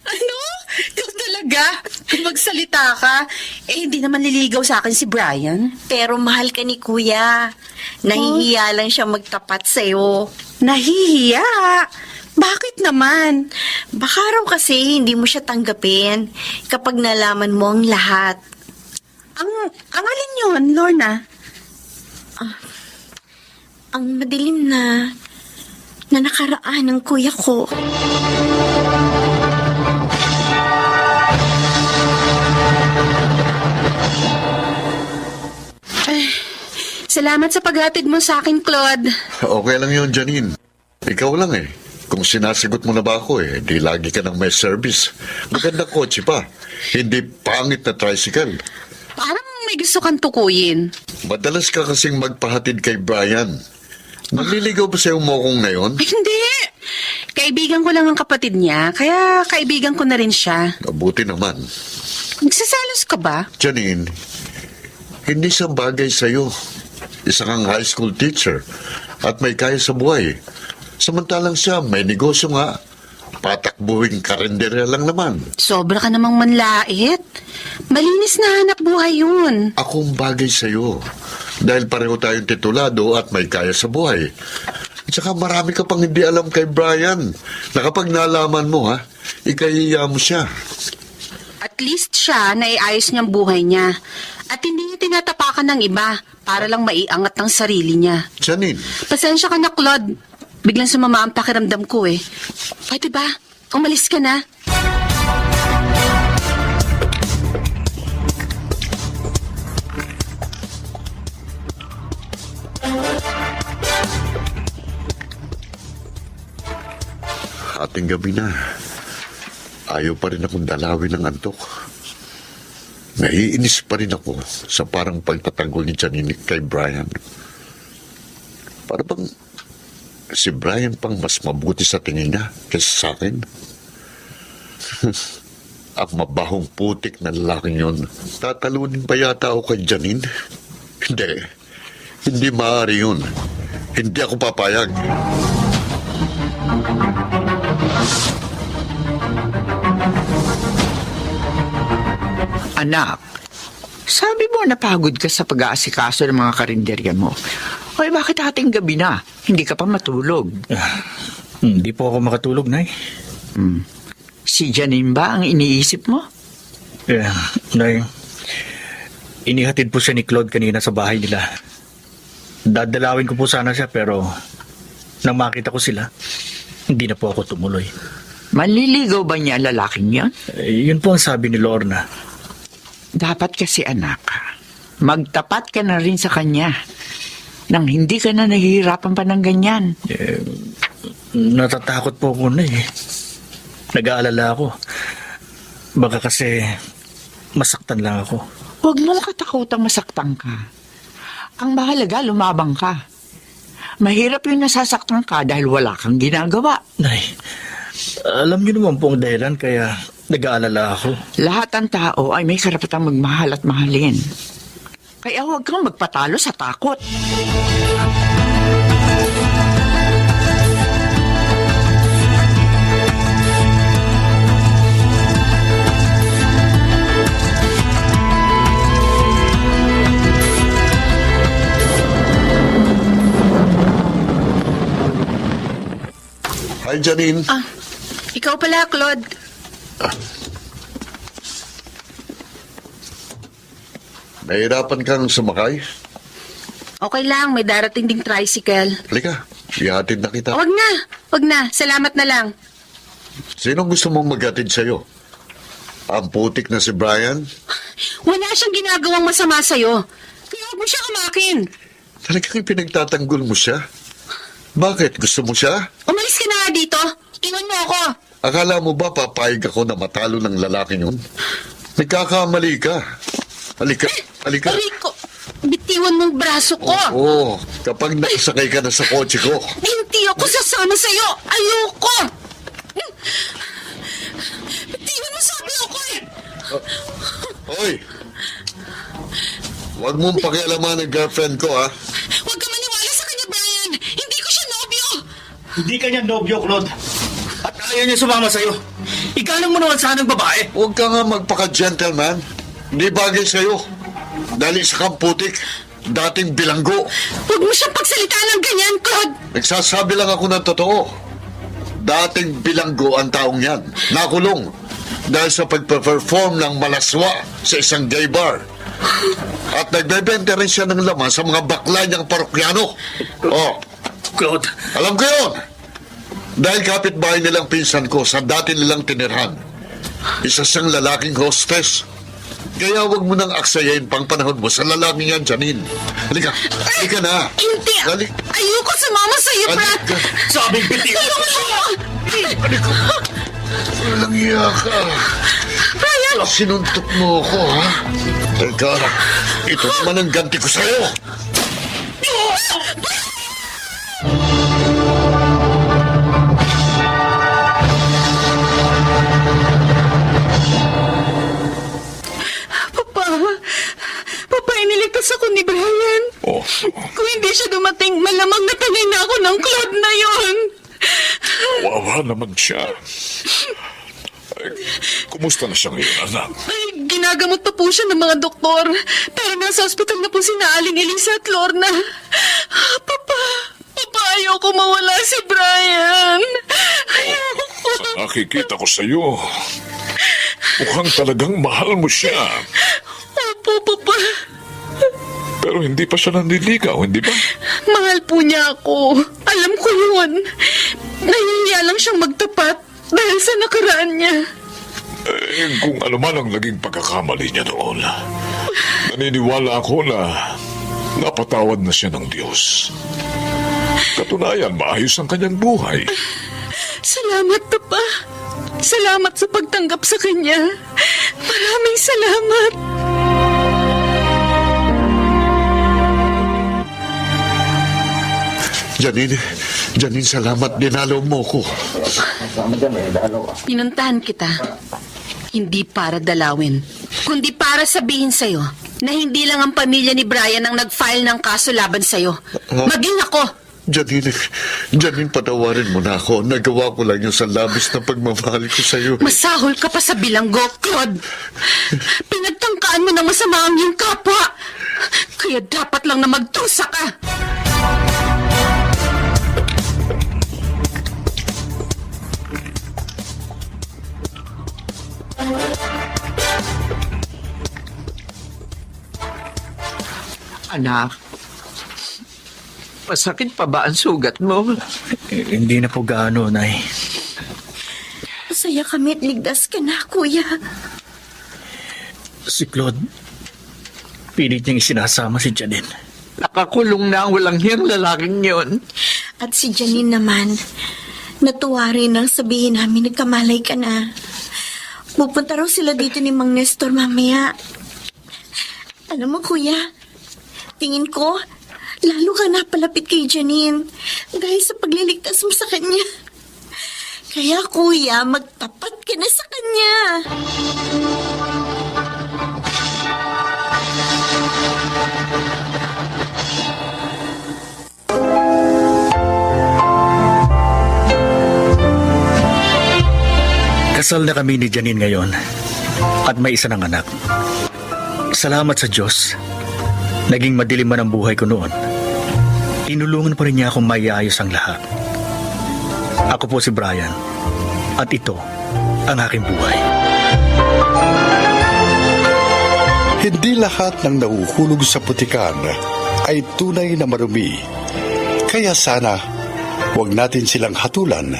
Ano? Ikaw talaga? Kung magsalita ka, hindi naman liligaw sa akin si Brian. Pero mahal ka ni Kuya. Nahihiya lang siya magtapat sa'yo. Nahihiya? Bakit naman? Baka raw kasi hindi mo siya tanggapin kapag nalaman mo ang lahat. Ang alin yun, Lorna? Ang madilim na nakaraan ng kuya ko. Salamat sa paghatid mo sa akin, Claude. Okay lang yun, Janine. Ikaw lang Kung sinasagot mo na ba ako di lagi ka nang may service. Maganda kotse pa. Hindi pangit na tricycle. Parang may gusto kang tukuyin. Madalas ka kasing magpahatid kay Brian. Naliligaw ba sa'yo mokong na yun? Ay, hindi. Kaibigan ko lang ang kapatid niya, kaya kaibigan ko na rin siya. Mabuti naman. Nagsaselos ka ba? Janine, hindi siya bagay sa'yo. Isa kang high school teacher at may kaya sa buhay. Samantalang siya, may negosyo nga. Patakbuhin karinderya lang naman. Sobra ka namang manlait. Malinis na hanap buhay yun. Akong bagay sa'yo. Dahil pareho tayong titulado at may kaya sa buhay. At saka marami ka pang hindi alam kay Brian. Na kapag nalaman mo, ikahiya mo siya. At least siya, naiayos niyang buhay niya. At hindi niya tinatapakan ng iba para lang maiangat ng sarili niya. Janine. Pasensya ka na, Claude. Biglang sumama ang pakiramdam ko Pwede ba? Umalis ka na. Ating gabi na. Ayaw pa rin akong dalawin ng antok. Naiinis pa rin ako sa parang pagtatanggol ni Janine kay Brian. Para bang si Brian pang mas mabuti sa tingin niya kaysa sa akin? Ang mabahong putik na lalaking yun. Tatalunin ba yata ako kay Janine? Hindi. Hindi maaari yun. Hindi ako papayag. Anak, sabi mo napagod ka sa pag-aasikaso ng mga karinderya mo. Hoy, bakit ating gabi na? Hindi ka pa matulog. Hindi po ako makatulog, Nay. Si Janine ba ang iniisip mo? Nay, inihatid po siya ni Claude kanina sa bahay nila. Dadalawin ko po sana siya pero nang makita ko sila, hindi na po ako tumuloy. Manliligaw ba niya ang lalaking yan? Yun po ang sabi ni Lorna. Dapat kasi anak, magtapat ka na rin sa kanya nang hindi ka na nahihirapan pa ng ganyan. Natatakot po ako na Nag-aalala ako. Baka kasi masaktan lang ako. Huwag mong katakutang masaktan ka. Ang mahalaga, lumabang ka. Mahirap yung nasasaktan ka dahil wala kang ginagawa. Nay, alam niyo naman po ang dahilan kaya nag-aalala ako. Lahat ng tao ay may karapatang magmahal at mahalin. Kaya huwag kang magpatalo sa takot. Hi, Janine. Ikaw pala, Claude. Nahirapan kang sumakay? Okay lang, may darating ding tricycle. Halika, ihatid na kita. Wag na. Salamat na lang. Sinong gusto mong maghatid sa'yo? Ang putik na si Brian? Wala siyang ginagawang masama sa'yo. Kaya huwag mo siya kamakin. Talagang pinagtatanggol mo siya? Bakit? Gusto mo siya? Umalis ka na nga dito. Iwan mo ako. Akala mo ba papayag ako na matalo ng lalaking yun? Nagkakamali ka. Halika, halika. Rico, bitiwan mong braso ko. Oo, kapag nakasakay ka na sa kotse ko. Hindi ako sasama sa'yo. Ayoko. Bitiwan mo sabi ako eh. Hoy! Huwag mong pakialaman ang girlfriend ko, ha? Huwag ka maniwala sa kanya, Brian. Hindi ko siya nobyo. Hindi ka niya nobyo, Claude. At ayaw niya sumama sa'yo. Igalang mo naman sanang babae. Huwag ka nga magpaka-gentleman. Hindi bagay sa'yo. Dali sa kamputik, dating bilanggo. Huwag mo siyang pagsalitaan ng ganyan, Claude. Nagsasabi lang ako ng totoo. Dating bilanggo ang taong yan. Nakulong. Dahil sa pagpe-perform ng malaswa sa isang gay bar. At nagbebenta rin siya ng laman sa mga bakla niyang parokyano. Oh, Claude, alam ko yun. Dahil kapitbahay nilang pinsan ko sa dati nilang tinirhan. Isa siyang lalaking hostess. Kaya huwag mo nang aksayain pang panahon mo sa lalaking yan, Janine. Halika, halika na. Hindi. Halika. Ayoko sumama sa'yo, Brad. Halika. sabing bitiwan mo siya. Halika. Walang iya ka. Brian! Sinuntok mo ako, ha? Teka, ito naman ang ganti ko sa'yo. Papa, iniligtas ako ni Brian. Oh, Kung hindi siya dumating, malamang natangay na ako ng Claude na yon. wawa naman siya. Ay, kumusta na siya ngayon, anak? Ay, ginagamot pa po siya ng mga doktor. Pero nasa ospital na po sina Aling Elisa at Lorna. Papa, ayoko mawala si Brian. Ayoko. Sa nakikita ko sa'yo, mukhang talagang mahal mo siya. Opo, Papa. Pero hindi pa siya nanliligaw, hindi ba? Mahal po niya ako. Alam ko yun. Nahihiya lang siyang magtapat dahil sa nakaraan niya. Eh, kung ano man ang naging pagkakamali niya noon, naniniwala ako na napatawad na siya ng Diyos. Katunayan, maayos ang kanyang buhay. Salamat, Papa. Salamat sa pagtanggap sa kanya. Maraming salamat. Janine, salamat. Dinalaw mo ko. Pinuntahan kita. Hindi para dalawin, kundi para sabihin sa'yo na hindi lang ang pamilya ni Brian ang nag-file ng kaso laban sa'yo. Maging ako. Janine, patawarin mo na ako. Nagawa ko lang yung sa labis na pagmamahal ko sa'yo. Masahol ka pa sa bilanggo, Claude. Pinagtangkaan mo ng masama ang iyong kapwa. Kaya dapat lang na magtusa ka. Anak, masakit pa ba ang sugat mo? Hindi na po gaano, Nay. Masaya kami at ligtas ka na, kuya. Si Claude, pilit niyang isinasama si Janine. Nakakulong na ang walang hiyang lalaking yon. At si Janine naman, natuwa rin nang sabihin namin nagkamalay ka na. Pupunta raw sila dito ni Mang Nestor mamaya. Alam mo, kuya, tingin ko, lalo ka napalapit kay Janine dahil sa pagliligtas mo sa kanya. Kaya, kuya, magtapat ka na sa kanya. Kasal na kami ni Janine ngayon at may isa ng anak. Salamat sa Diyos. Naging madilim man ang buhay ko noon. Tinulungan pa rin niya akong maiayos ang lahat. Ako po si Brian at ito ang aking buhay. Hindi lahat ng nahuhulog sa putikan ay tunay na marumi. Kaya sana, huwag natin silang hatulan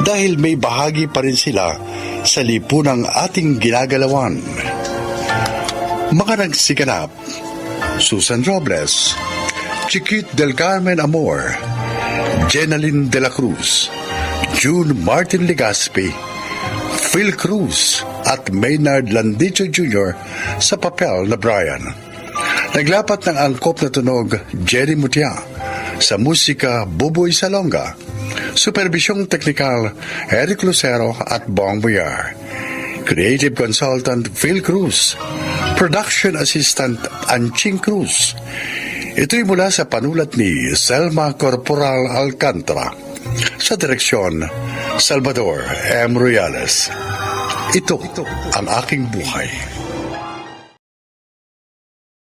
dahil may bahagi pa rin sila sa lipunang ating ginagalawan. Mga nagsiganap, Susan Robles, Chiquit del Carmen Amor, Jenaline de la Cruz, June Martin Legaspi, Phil Cruz at Maynard Landicho Jr. sa papel na Brian. Naglapat ng angkop na tunog Jerry Mutia, sa musika Buboy Salonga, supervisyong teknikal Eric Lucero at Bong Boyar, creative consultant Phil Cruz, production assistant Anching Cruz. Ito'y mula sa panulat ni Selma Corporal Alcantara, sa direksyon Salvador M. Royales. Ito ang aking buhay.